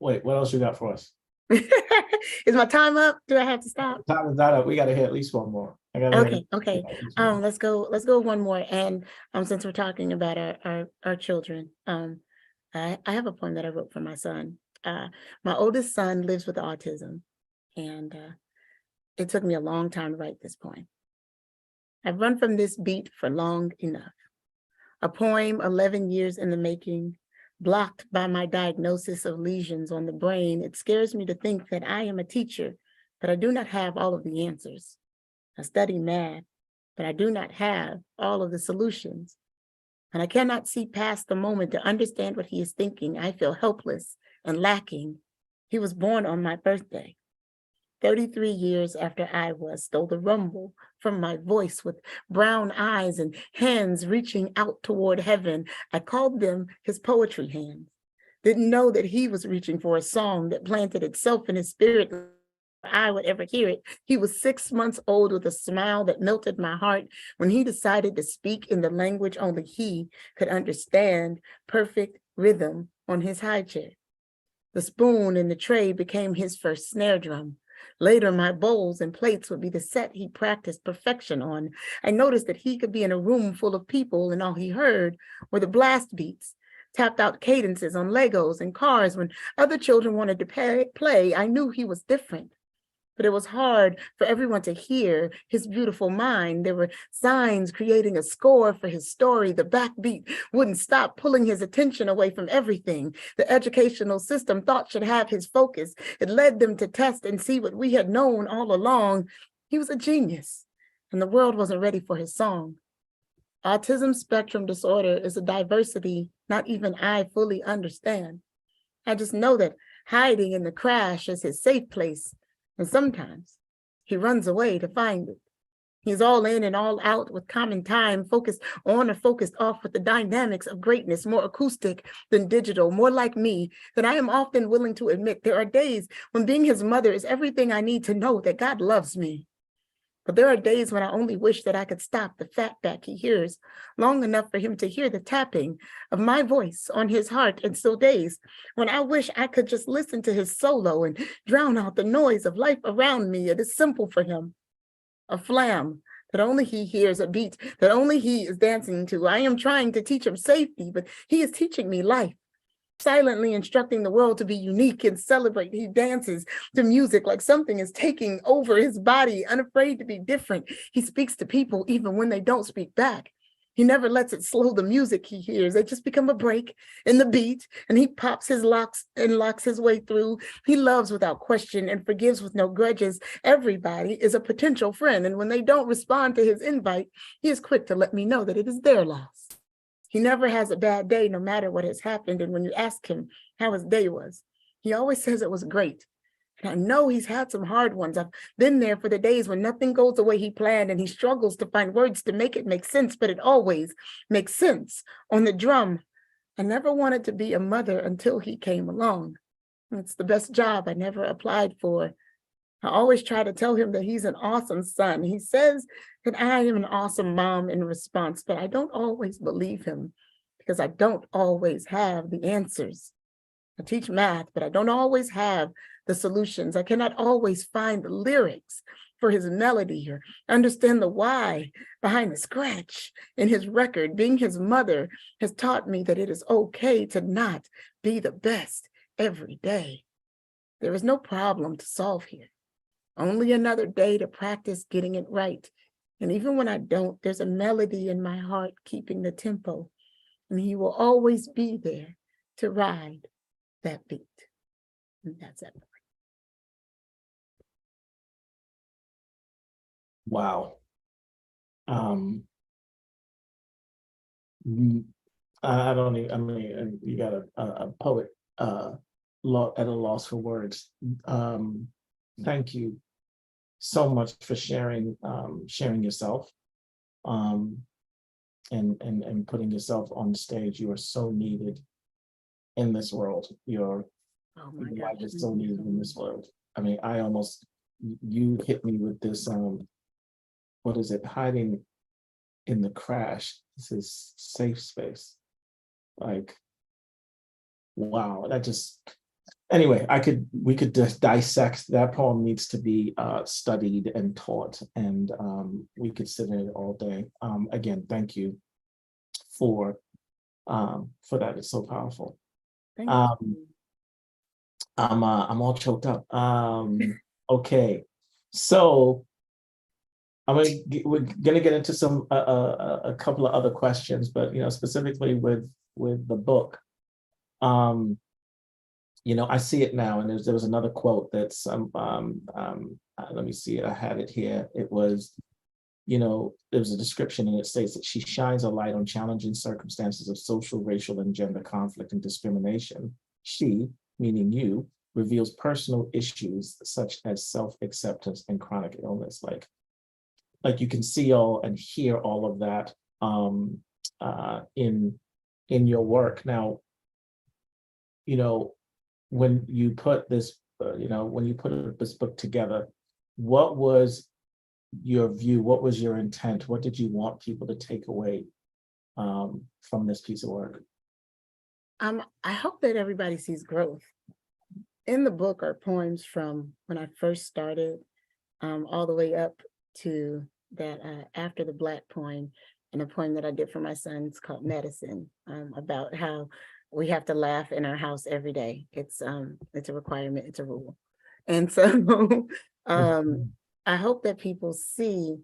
Wait, what else you got for us? Is my time up? Do I have to stop? Time is not up. We gotta hit at least one more. I gotta hit Okay. at least one more. Let's go one more. And since we're talking about our children, I have a poem that I wrote for my son. My oldest son lives with autism, and it took me a long time to write this poem. I've run from this beat for long enough. A poem 11 years in the making, blocked by my diagnosis of lesions on the brain. It scares me to think that I am a teacher, but I do not have all of the answers. I study math, but I do not have all of the solutions. And I cannot see past the moment to understand what he is thinking. I feel helpless and lacking. He was born on my birthday. 33 years after I was, stole the rumble from my voice with brown eyes and hands reaching out toward heaven. I called them his poetry hands. Didn't know that he was reaching for a song that planted itself in his spirit. I would ever hear it. He was 6 months old with a smile that melted my heart when he decided to speak in the language only he could understand, perfect rhythm on his high chair. The spoon in the tray became his first snare drum. Later, my bowls and plates would be the set he practiced perfection on. I noticed that he could be in a room full of people and all he heard were the blast beats, tapped out cadences on Legos and cars. When other children wanted to play, I knew he was different. But it was hard for everyone to hear his beautiful mind. There were signs creating a score for his story. The backbeat wouldn't stop pulling his attention away from everything the educational system thought should have his focus. It led them to test and see what we had known all along. He was a genius, and the world wasn't ready for his song. Autism spectrum disorder is a diversity not even I fully understand. I just know that hiding in the crash is his safe place. And sometimes he runs away to find it. He's all in and all out with common time, focused on or focused off with the dynamics of greatness, more acoustic than digital, more like me, than I am often willing to admit. There are days when being his mother is everything I need to know that God loves me. But there are days when I only wish that I could stop the fatback he hears long enough for him to hear the tapping of my voice on his heart, and still days when I wish I could just listen to his solo and drown out the noise of life around me. It is simple for him, a flam that only he hears, a beat that only he is dancing to. I am trying to teach him safety, but he is teaching me life. Silently instructing the world to be unique and celebrate. He dances to music like something is taking over his body, unafraid to be different. He speaks to people even when they don't speak back. He never lets it slow the music he hears. They just become a break in the beat, and he pops his locks and locks his way through. He loves without question and forgives with no grudges. Everybody is a potential friend, and when they don't respond to his invite, he is quick to let me know that it is their loss. He never has a bad day, no matter what has happened. And when you ask him how his day was, he always says it was great. And I know he's had some hard ones. I've been there for the days when nothing goes the way he planned and he struggles to find words to make it make sense, but it always makes sense on the drum. I never wanted to be a mother until he came along. It's the best job I never applied for. I always try to tell him that he's an awesome son. He says that I am an awesome mom in response, but I don't always believe him because I don't always have the answers. I teach math, but I don't always have the solutions. I cannot always find the lyrics for his melody or understand the why behind the scratch in his record. Being his mother has taught me that it is okay to not be the best every day. There is no problem to solve here. Only another day to practice getting it right. And even when I don't, there's a melody in my heart keeping the tempo. And he will always be there to ride that beat. And that's it. Wow. I don't even, I mean, you got a poet at a loss for words. Thank you so much for sharing yourself. and putting yourself on stage. You are so needed in this world. Your Oh my life gosh. is so needed in this world. I mean, you hit me with this, what is it? Hiding in the crash. This is safe space. Like, wow, that just, anyway, we could just dissect. That poem needs to be studied and taught, and we could sit in it all day. Again, thank you for that. It's so powerful. Thank Um, you. I'm all choked up. Okay, so we're gonna get into some a couple of other questions, but specifically with the book. I see it now, and there was another quote that's let me see it. I had it here. It was, there was a description, and it states that she shines a light on challenging circumstances of social, racial, and gender conflict and discrimination. She, meaning you, reveals personal issues such as self-acceptance and chronic illness. Like you can see all and hear all of that in your work. Now, when you put this, this book together, what was your view? What was your intent? What did you want people to take away from this piece of work? I hope that everybody sees growth. In the book are poems from when I first started, all the way up to that After the Black poem, and a poem that I did for my sons called Medicine, about how we have to laugh in our house every day. It's a requirement, it's a rule. And so I hope that people see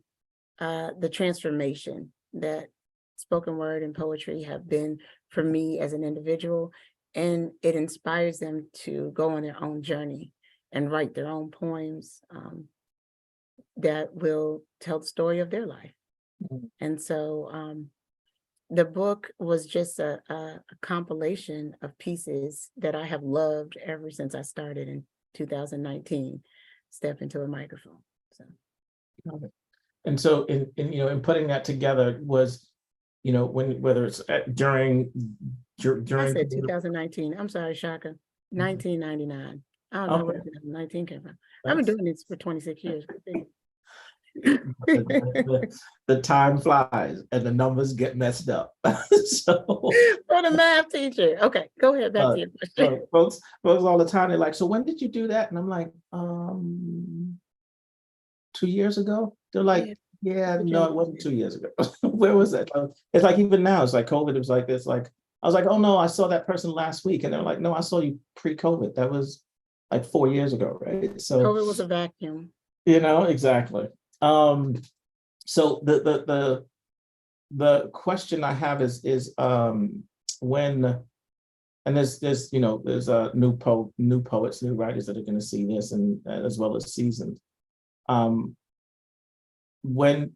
the transformation that spoken word and poetry have been for me as an individual, and it inspires them to go on their own journey and write their own poems that will tell the story of their life. And so the book was just a compilation of pieces that I have loved ever since I started in 2019, step into a microphone. So. And so in putting that together was, whether it's during I said 2019. I'm sorry, Tshaka. 1999. I don't know where 2019 came from. I've been doing this for 26 years. the time flies and the numbers get messed up. So for the math teacher. Okay, go ahead. Back to your question. Folks all the time, they're like, so when did you do that? And I'm like, 2 years ago. They're like, yeah, no, it wasn't 2 years ago. Where was it? It's like even now, it's like COVID. It was like this. Like I was like, oh no, I saw that person last week, and they're like, no, I saw you pre-COVID. That was like 4 years ago, right? So COVID was a vacuum. Exactly. So the question I have is when, and there's new poets, new writers that are going to see this, and as well as seasoned. Oh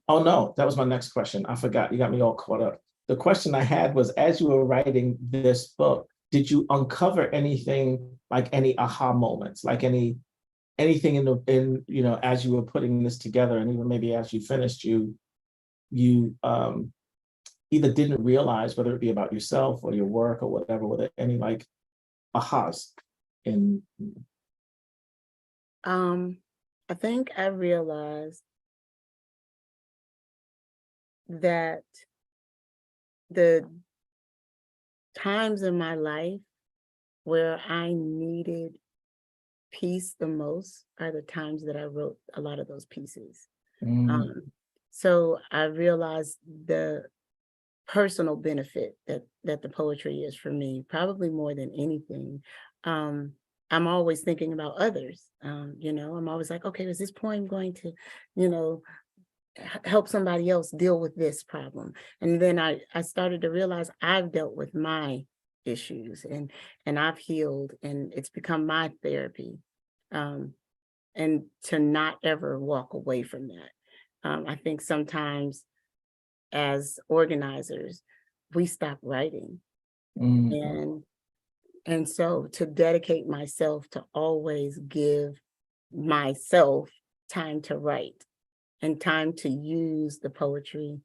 no, that was my next question. I forgot. You got me all caught up. The question I had was, as you were writing this book, did you uncover anything, like any aha moments, like anything as you were putting this together, and even maybe as you finished, you either didn't realize, whether it be about yourself or your work or whatever, were there any like ahas in? I think I realized that the times in my life where I needed peace the most are the times that I wrote a lot of those pieces. So I realized the personal benefit that the poetry is for me, probably more than anything. I'm always thinking about others. I'm always like, okay, is this poem going to, help somebody else deal with this problem? And then I started to realize I've dealt with my issues and I've healed, and it's become my therapy. And to not ever walk away from that. I think sometimes as organizers, we stop writing. And so to dedicate myself to always give myself time to write and time to use the poetry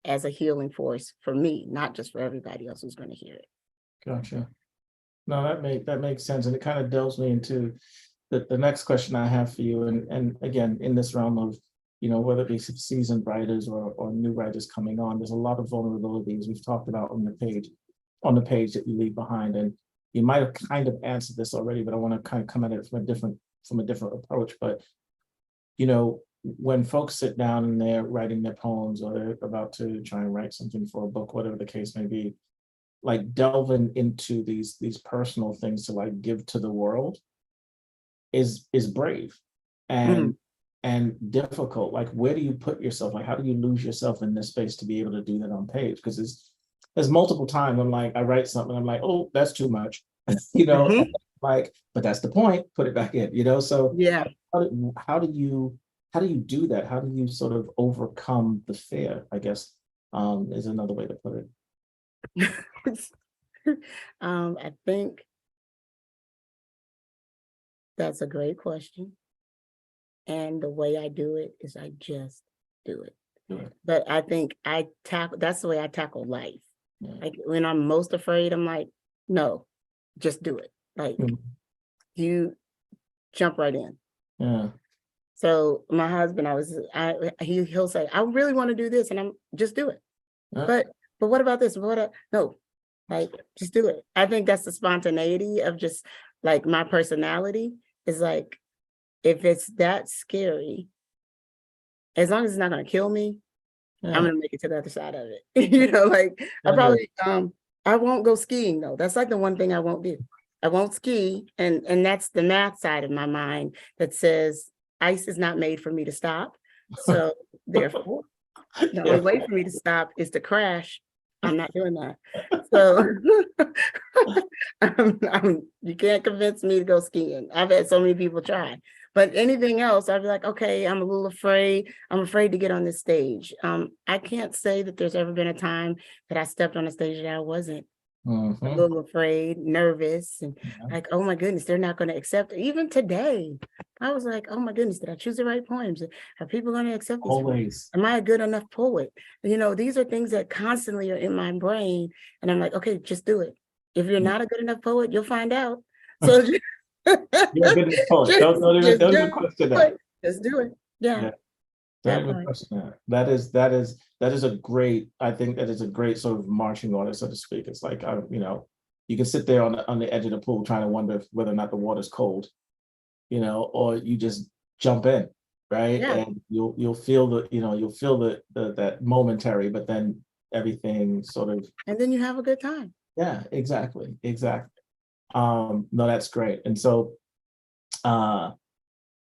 as a healing force for me, not just for everybody else who's going to hear it. Gotcha. No, that makes sense, and it kind of delves me into the next question I have for you, and again, in this realm of, whether it be seasoned writers or new writers coming on, there's a lot of vulnerabilities we've talked about on the page that you leave behind, and you might have kind of answered this already, but I want to kind of come at it from a different approach. But when folks sit down and they're writing their poems, or they're about to try and write something for a book, whatever the case may be, like delving into these personal things to like give to the world is brave and difficult. Like, where do you put yourself? Like, how do you lose yourself in this space to be able to do that on page? Because there's multiple times I'm like, I write something, I'm like, oh, that's too much, like, but that's the point, put it back in, so Yeah. how do you do that? How do you sort of overcome the fear, I guess, is another way to put it. I think that's a great question. And the way I do it is I just do it. Sure. But I think that's the way I tackle life. Yeah. Like when I'm most afraid, I'm like, no, just do it. Like you jump right in. Yeah. So my husband, he'll say, I really want to do this, and I'm just do it. But what about this? No, like just do it. I think that's the spontaneity of just like my personality is like, if it's that scary, as long as it's not going to kill me, I'm going to make it to the other side of it. Like I probably, I won't go skiing though. That's like the one thing I won't do. I won't ski. And that's the math side of my mind that says ice is not made for me to stop. So therefore, the only way for me to stop is to crash. I'm not doing that. So you can't convince me to go skiing. I've had so many people try. But anything else, I'd be like, okay, I'm a little afraid. I'm afraid to get on this stage. I can't say that there's ever been a time that I stepped on a stage that I wasn't a little afraid, nervous, and like, oh my goodness, they're not going to accept it. Even today, I was like, oh my goodness, did I choose the right poems? Are people going to accept these? Always. Am I a good enough poet? These are things that constantly are in my brain. And I'm like, okay, just do it. If you're not a good enough poet, you'll find out. So you're a good enough poet. Don't even question that. Just do it. Yeah. Don't even question that. That is a great, I think that is a great sort of marching order, so to speak. It's like, you can sit there on the edge of the pool trying to wonder whether or not the water's cold, or you just jump in, right? Yeah. And you'll feel that momentary, but then everything sort of, and then you have a good time. Yeah, exactly. No, that's great. And so that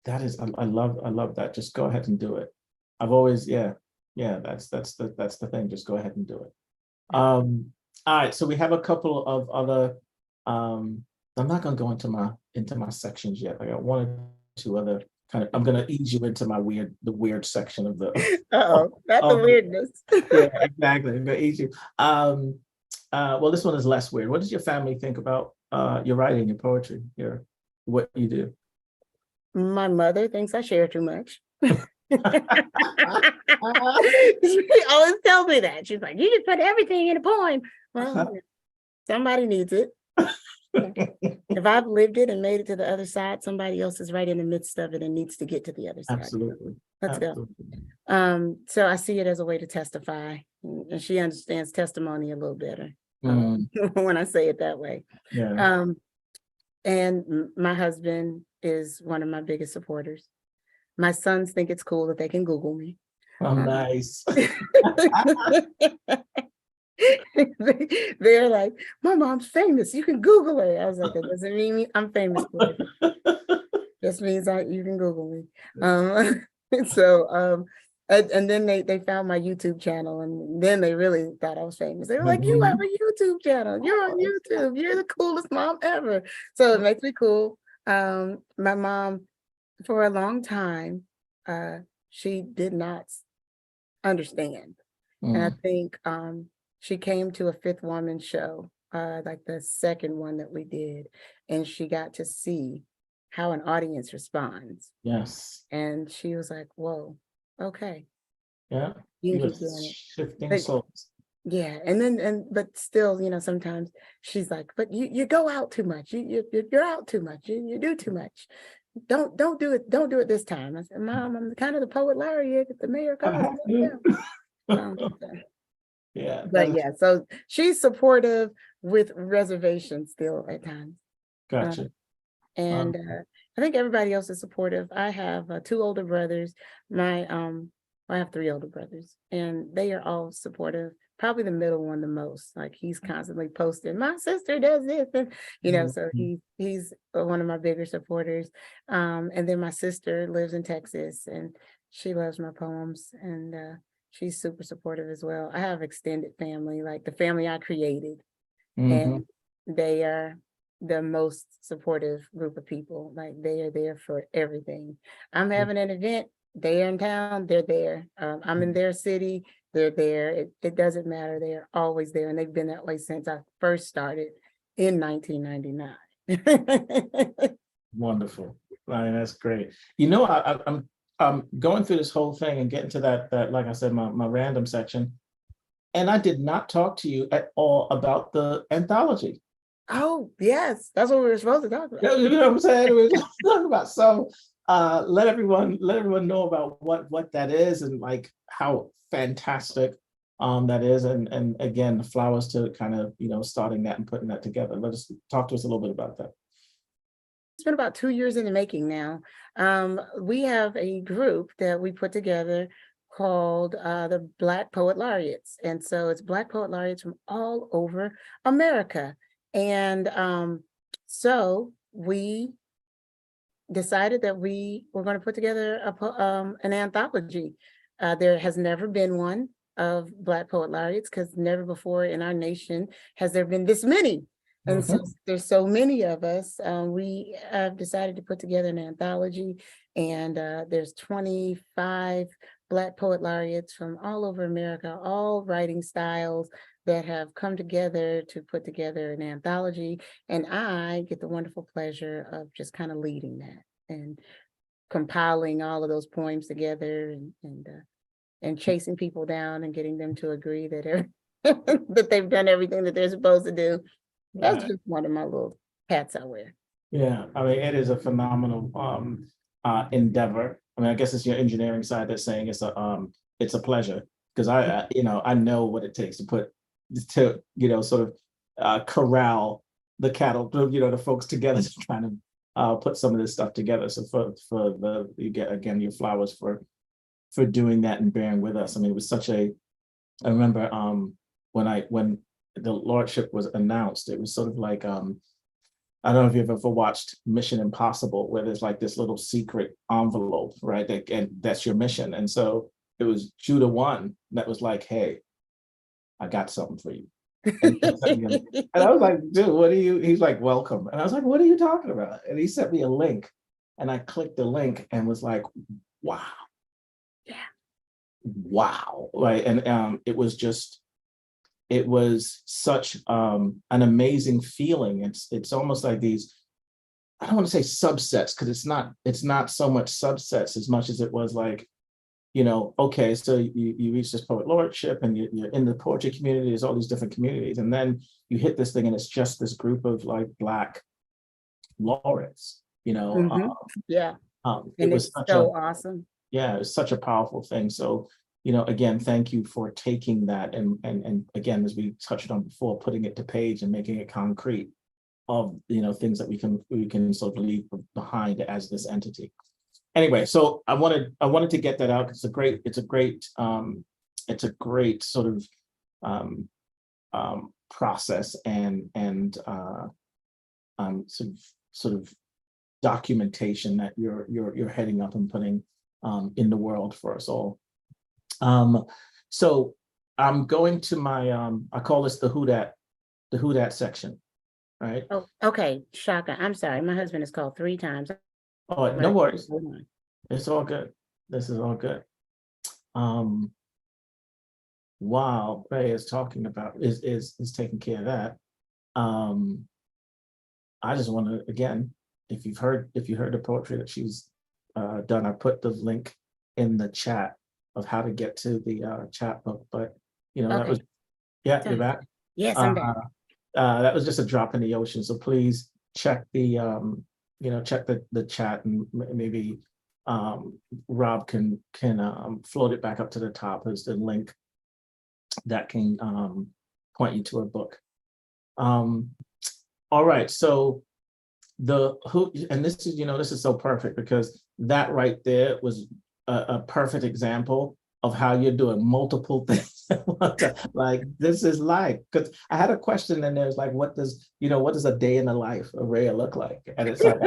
is, I love that. Just go ahead and do it. I've always, that's the thing. Just go ahead and do it. All right, so we have a couple of other, I'm not going to go into my sections yet. I got one or two other kind of, I'm going to ease you into the weird section of the not the weirdness. Yeah, exactly. I'm going to ease you. Well, this one is less weird. What does your family think about your writing, your poetry, what you do? My mother thinks I share too much. She always tells me that. She's like, you just put everything in a poem. Well, somebody needs it. If I've lived it and made it to the other side, somebody else is right in the midst of it and needs to get to the other side. Absolutely. Let's go. So I see it as a way to testify, and she understands testimony a little better when I say it that way. Yeah. And my husband is one of my biggest supporters. My sons think it's cool that they can Google me. Oh, nice. They're like, my mom's famous. You can Google her. I was like, that doesn't mean I'm famous. Just means you can Google me. And then they found my YouTube channel, and then they really thought I was famous. They were like, you have a YouTube channel. You're on YouTube. You're the coolest mom ever. So it makes me cool. My mom, for a long time, she did not understand. And I think she came to a Fifth Woman show, like the second one that we did, and she got to see how an audience responds. Yes. And she was like, whoa, okay. Yeah. You You can were keep doing it. shifting But souls. yeah, and then but still, sometimes she's like, but you go out too much. You're out too much. You do too much. Don't do it. Don't do it this time. I said, Mom, I'm kind of the poet laureate. If the mayor calls me, I'll go." Yeah, But yeah, so she's supportive with reservations still at times. gotcha. And I think everybody else is supportive. I have two older brothers. I have three older brothers, and they are all supportive. Probably the middle one the most. Like he's constantly posting, my sister does this, and so he's one of my bigger supporters. And then my sister lives in Texas, and she loves my poems, and she's super supportive as well. I have extended family, like the family I created, and they are the most supportive group of people. Like they are there for everything. I'm having an event, they are in town, they're there. I'm in their city, they're there. It doesn't matter. They are always there. And they've been that way since I first started in 1999. Wonderful. I mean, that's great. I'm going through this whole thing and getting to that like I said, my random section. And I did not talk to you at all about the anthology. Oh, yes. That's what we were supposed to talk about. You know what I'm saying? We're talking about. So let everyone know about what that is and like how fantastic that is. And again, the flowers to kind of, starting that and putting that together. Let us talk to us a little bit about that. It's been about 2 years in the making now. We have a group that we put together called the Black Poet Laureates. And so it's Black Poet Laureates from all over America. And so we decided that we were going to put together an anthology. There has never been one of Black Poet Laureates because never before in our nation has there been this many. And so there's so many of us, we have decided to put together an anthology, and there's 25 Black Poet Laureates from all over America, all writing styles that have come together to put together an anthology. And I get the wonderful pleasure of just kind of leading that and compiling all of those poems together and chasing people down and getting them to agree that that they've done everything that they're supposed to do. That's just one of my little hats I wear. Yeah, I mean, it is a phenomenal endeavor. I mean, I guess it's your engineering side that's saying it's a pleasure because I know what it takes to sort of corral the cattle, the folks together to kind of put some of this stuff together. So you get again your flowers for doing that and bearing with us. I mean, it was I remember when the lordship was announced, it was sort of like I don't know if you've ever watched Mission Impossible, where there's like this little secret envelope, right? And that's your mission. And so it was Judah 1 that was like, hey, I got something for you. And I was like, dude, what are you? He's like, welcome. And I was like, what are you talking about? And he sent me a link, and I clicked the link and was like, wow. Yeah. Wow. Right. And it was such an amazing feeling. It's almost like these, I don't want to say subsets, because it's not so much subsets as much as it was like, okay, so you reach this poet laureateship and you're in the poetry community, there's all these different communities, and then you hit this thing and it's just this group of like Black laureates, Yeah. it was it's so awesome. Yeah, it was such a powerful thing. So, again, thank you for taking that and again, as we touched on before, putting it to page and making it concrete of things that we can sort of leave behind as this entity. Anyway, so I wanted to get that out because it's a great sort of process and sort of documentation that you're heading up and putting in the world for us all. So I'm going to my I call this the Who Dat section, right? Oh, okay, Tshaka. I'm sorry. My husband has called 3 times. Oh, no worries. It's all good. This is all good. While Rhea is talking about is taking care of that, I just want to again, if you heard the poetry that she's done, I put the link in the chat. how to get to the chapbook. But that Okay. was, yeah, you're Done. back. Yes, I'm back. That was just a drop in the ocean. So please check the check the chat, and maybe Rob can float it back up to the top as the link that can point you to a book. All right, so the who, and this is this is so perfect, because that right there was a perfect example of how you're doing multiple things at one time. Like, this is like, because I had a question, and there's like, what does a day in the life of Rhea look like? And it's like,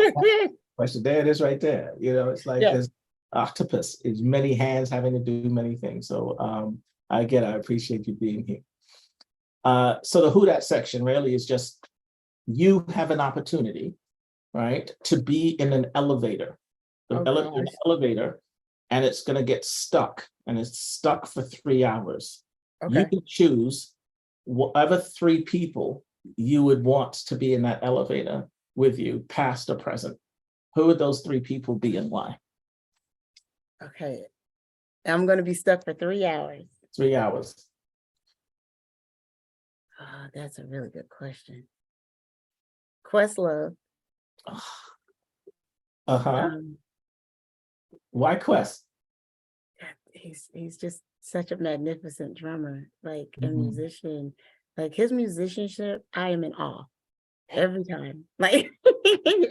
question, there it is right there. It's like this octopus is many hands having to do many things. So I appreciate you being here. So the who that section really is just, you have an opportunity, right, to be in an elevator. An elevator, and it's going to get stuck, and it's stuck for 3 hours. Okay. You can choose whatever 3 people you would want to be in that elevator with you, past or present. Who would those 3 people be, and why? Okay. I'm going to be stuck for 3 hours. 3 hours. Oh, that's a really good question. Questlove. Why Quest? He's just such a magnificent drummer, like a musician. Like, his musicianship, I am in awe every time. Like,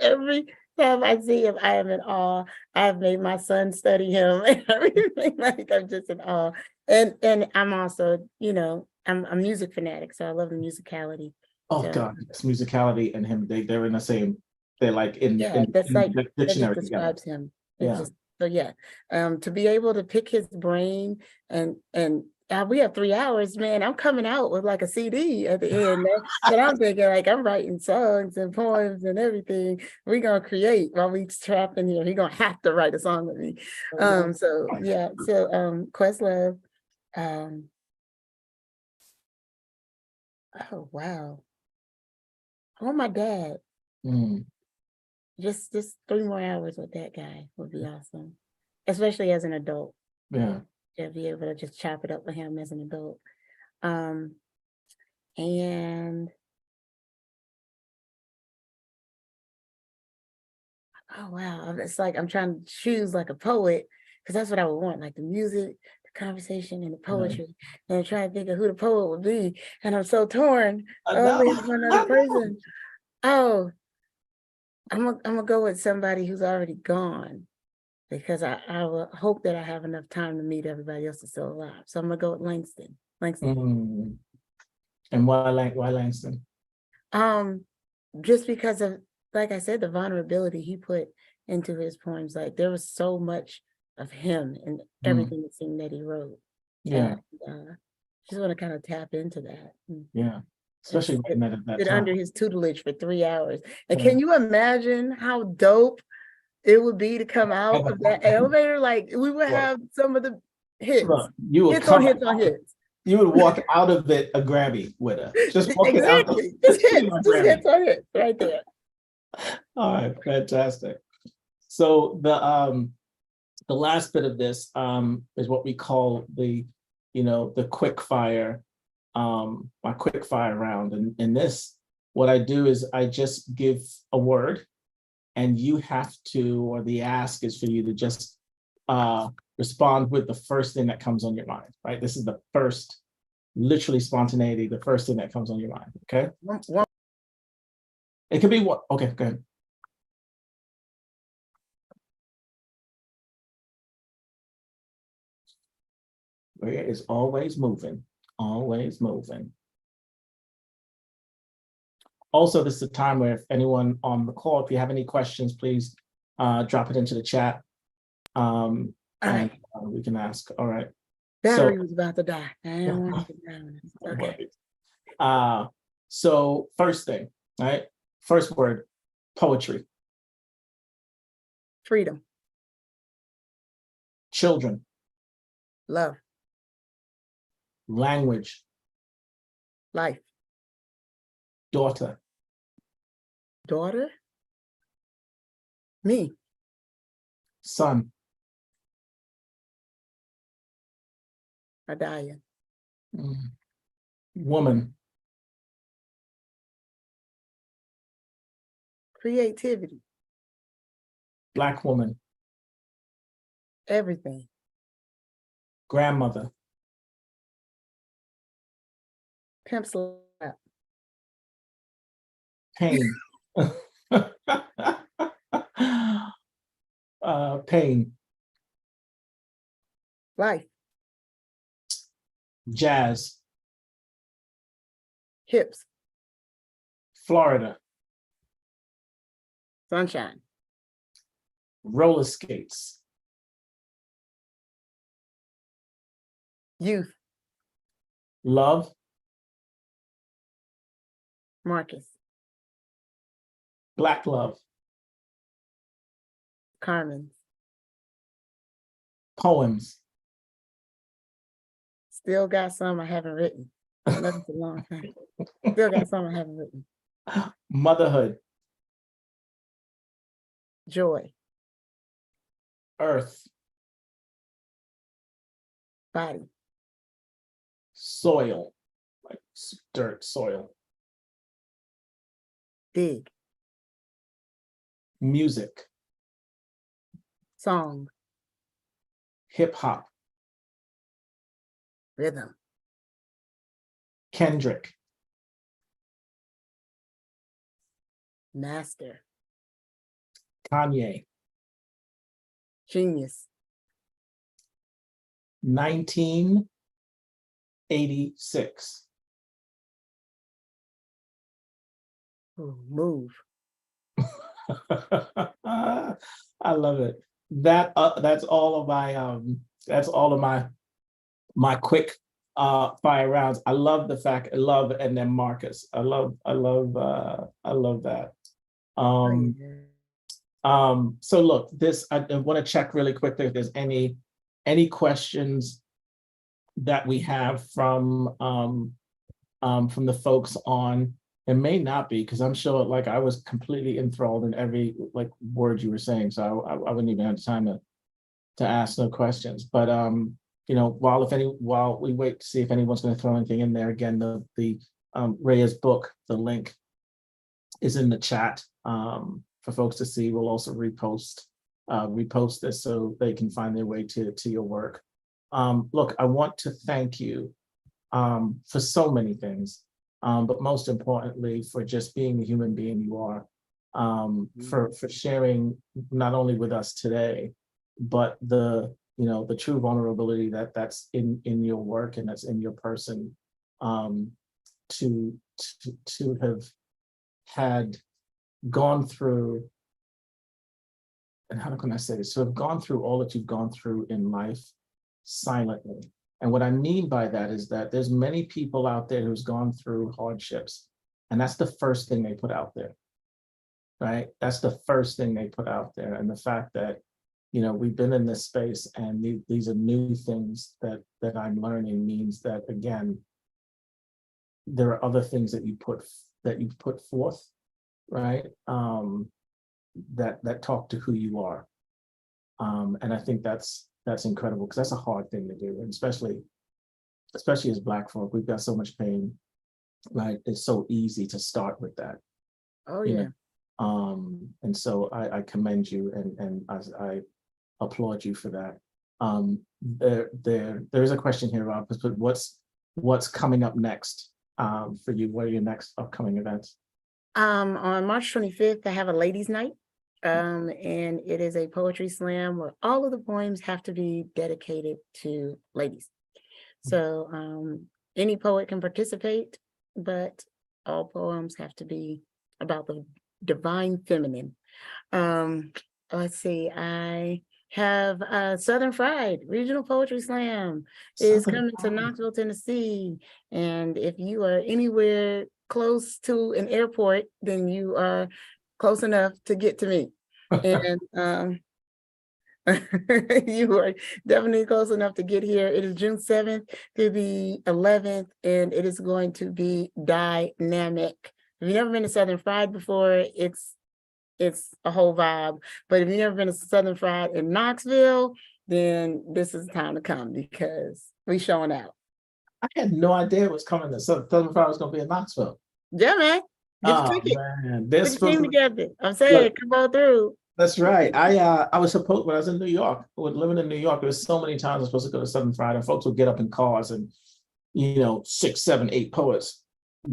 every time I see him, I am in awe. I've made my son study him and everything. Like, I'm just in awe. And I'm also, I'm a music fanatic, so I love the musicality. Oh, So, God, it's musicality and him. They're in the same. They're like in that's like the dictionary that describes together. him. To be able to pick his brain, and we have 3 hours, man. I'm coming out with like a CD at the end. But I'm thinking, like, I'm writing songs and poems and everything. We're gonna create while we trap in here. He's gonna have to write a song with me. Questlove. Oh wow. Oh, my dad. Just 3 more hours with that guy would be awesome, especially as an adult. Yeah. To be able to just chop it up with him as an adult. And oh wow, it's like I'm trying to choose like a poet, because that's what I would want, like the music, the conversation, and the poetry. And I'm trying to think of who the poet would be, and I'm so torn. Only have one other person. Oh, I'm gonna go with somebody who's already gone, because I will hope that I have enough time to meet everybody else that's still alive. So I'm gonna go with Langston. And why Langston? Just because of, like I said, the vulnerability he put into his poems. Like, there was so much of him in everything it seemed that he wrote. Yeah. And, just want to kind of tap into that. Yeah. Especially at that time. Under his tutelage for 3 hours. And can you imagine how dope it would be to come out of that elevator? Like, we would have some of the hits. Hits on hits. You would walk out of it a Grammy winner. Just walking out. Just hits on hits right there. All right, fantastic. So the last bit of this is what we call the quick fire, my quick fire round. And in this, what I do is I just give a word, and you have to, or the ask is for you to just respond with the first thing that comes on your mind, right? This is the first, literally spontaneity, the first thing that comes on your mind, okay? It could be what? Okay, go ahead. Rhea is always moving, always moving. Also, this is a time where if anyone on the call, if you have any questions, please drop it into the chat. We can ask. All right. Battery was about to die. I didn't want to get down. Okay. So first thing, right? First word, poetry. Freedom. Children. Love. Language. Life. Daughter. Daughter. Me. Son. Adaya. Woman. Creativity. Black woman. Everything. Grandmother. Pimp slap. Pain. Pain. Life. Jazz. Hips. Florida. Sunshine. Roller skates. Youth. Love. Marcus. Black love. Carmen. Poems. Still got some I haven't written. That's a long time. Still got some I haven't written. Motherhood. Joy. Earth. Body. Soil. Like dirt, soil. Dig. Music. Song. Hip hop. Rhythm. Kendrick. Master. Kanye. Genius. 1986. Ooh, move. I love it. That's all of my quick fire rounds. I love the fact I love and then Marcus. I love that. So look, this I want to check really quickly if there's any questions that we have from the folks on. It may not be, because I'm sure like I was completely enthralled in every like word you were saying, so I wouldn't even have time to ask no questions. But you know, while we wait to see if anyone's going to throw anything in there, again, the Rhea's book, the link is in the chat for folks to see. We'll also repost this so they can find their way to your work. Look, I want to thank you for so many things, but most importantly for just being the human being you are, for sharing not only with us today, but the true vulnerability that's in your work and that's in your person, to have had gone through, and how can I say this, to have gone through all that you've gone through in life silently. And what I mean by that is that there's many people out there who's gone through hardships, and that's the first thing they put out there, right? That's the first thing they put out there. And the fact that, you know, we've been in this space and these are new things that I'm learning means that, again, there are other things that you put forth, right? That talk to who you are. And I think that's incredible, because that's a hard thing to do, and especially as Black folk, we've got so much pain, right? It's so easy to start with that. Oh yeah. And so I commend you, and I applaud you for that. There is a question here, Rob, but what's coming up next for you? What are your next upcoming events? On March 25th, I have a ladies' night. And it is a poetry slam where all of the poems have to be dedicated to ladies. So any poet can participate, but all poems have to be about the divine feminine. Let's see, I have Southern Fried Regional Poetry Slam is coming to Knoxville, Tennessee. And if you are anywhere close to an airport, then you are close enough to get to me. And you are definitely close enough to get here. It is June 7th through the 11th, and it is going to be dynamic. If you've never been to Southern Fried before, it's a whole vibe. But if you've never been to Southern Fried in Knoxville, then this is the time to come because we showing out. I had no idea it was coming. Southern Friday was going to be in Knoxville. Yeah, man. Get your Oh ticket. man, Put this your team together. I'm saying, look, come on through. that's right. I was supposed when I was in New York, when living in New York, there was so many times I was supposed to go to Southern Friday. And folks would get up in cars and 6, 7, 8 poets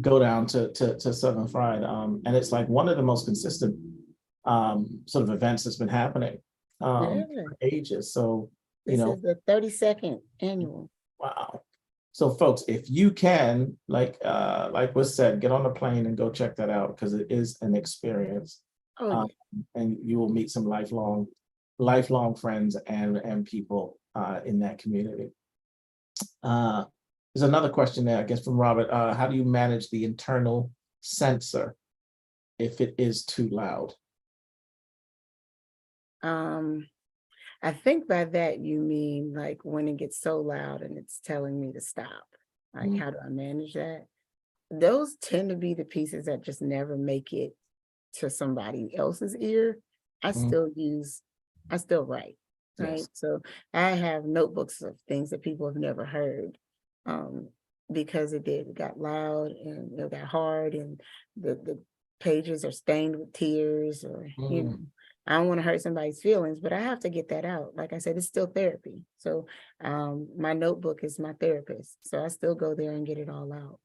go down to Southern Friday. And it's like one of the most consistent sort of events that's been happening Yeah. for ages. So This is the 32nd annual. wow. So folks, if you can, like was said, get on the plane and go check that out because it is an experience. Oh, And you will meet some lifelong friends and people in that community. There's another question there, I guess, from Robert. How do you manage the internal censor if it is too loud? I think by that you mean like when it gets so loud and it's telling me to stop. Like, how do I manage that? Those tend to be the pieces that just never make it to somebody else's ear. I still write, right? Yes. So I have notebooks of things that people have never heard because it got loud and it got hard and the pages are stained with tears or, I don't want to hurt somebody's feelings, but I have to get that out. Like I said, it's still therapy. So my notebook is my therapist. So I still go there and get it all out.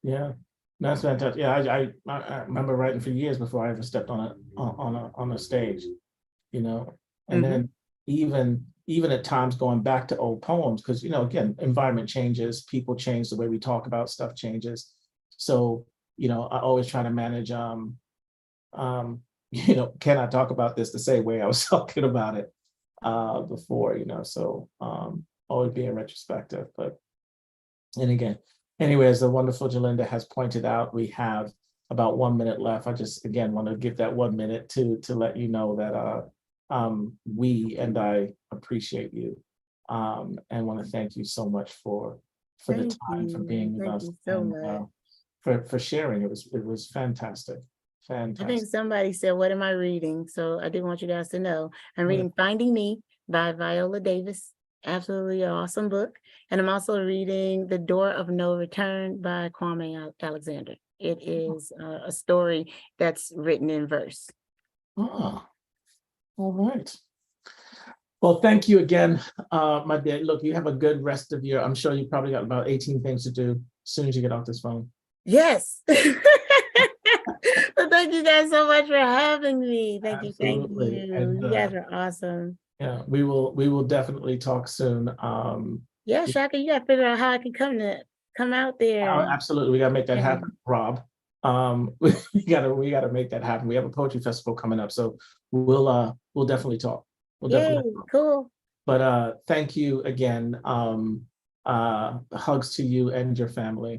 Yeah, that's fantastic. Yeah, I remember writing for years before I ever stepped on a stage, and then even at times going back to old poems because again, environment changes, people change, the way we talk about stuff changes. So I always try to manage can I talk about this the same way I was talking about it before, so always being retrospective. But, and again, anyway, as the wonderful Jalinda has pointed out, we have about 1 minute left. I just, again, want to give that 1 minute to let you know that we and I appreciate you and want to thank you so much for the time, for being with us, and for sharing. It was fantastic. Fantastic. I think somebody said, what am I reading? So I did want you guys to know. I'm reading Finding Me by Viola Davis. Absolutely awesome book. And I'm also reading The Door of No Return by Kwame Alexander. It is a story that's written in verse. All right. Well, thank you again, my dear. Look, you have a good rest of your, I'm sure you probably got about 18 things to do as soon as you get off this phone. Yes. Well, thank you guys so much for having me. Thank you. And, you guys are awesome. Yeah, we will definitely talk soon. Yeah, Tshaka, you gotta figure out how I can come out there. Oh, absolutely, we gotta make that happen, Rob. We gotta make that happen. We have a poetry festival coming up, so we'll definitely talk. Cool. But thank you again. Hugs to you and your family.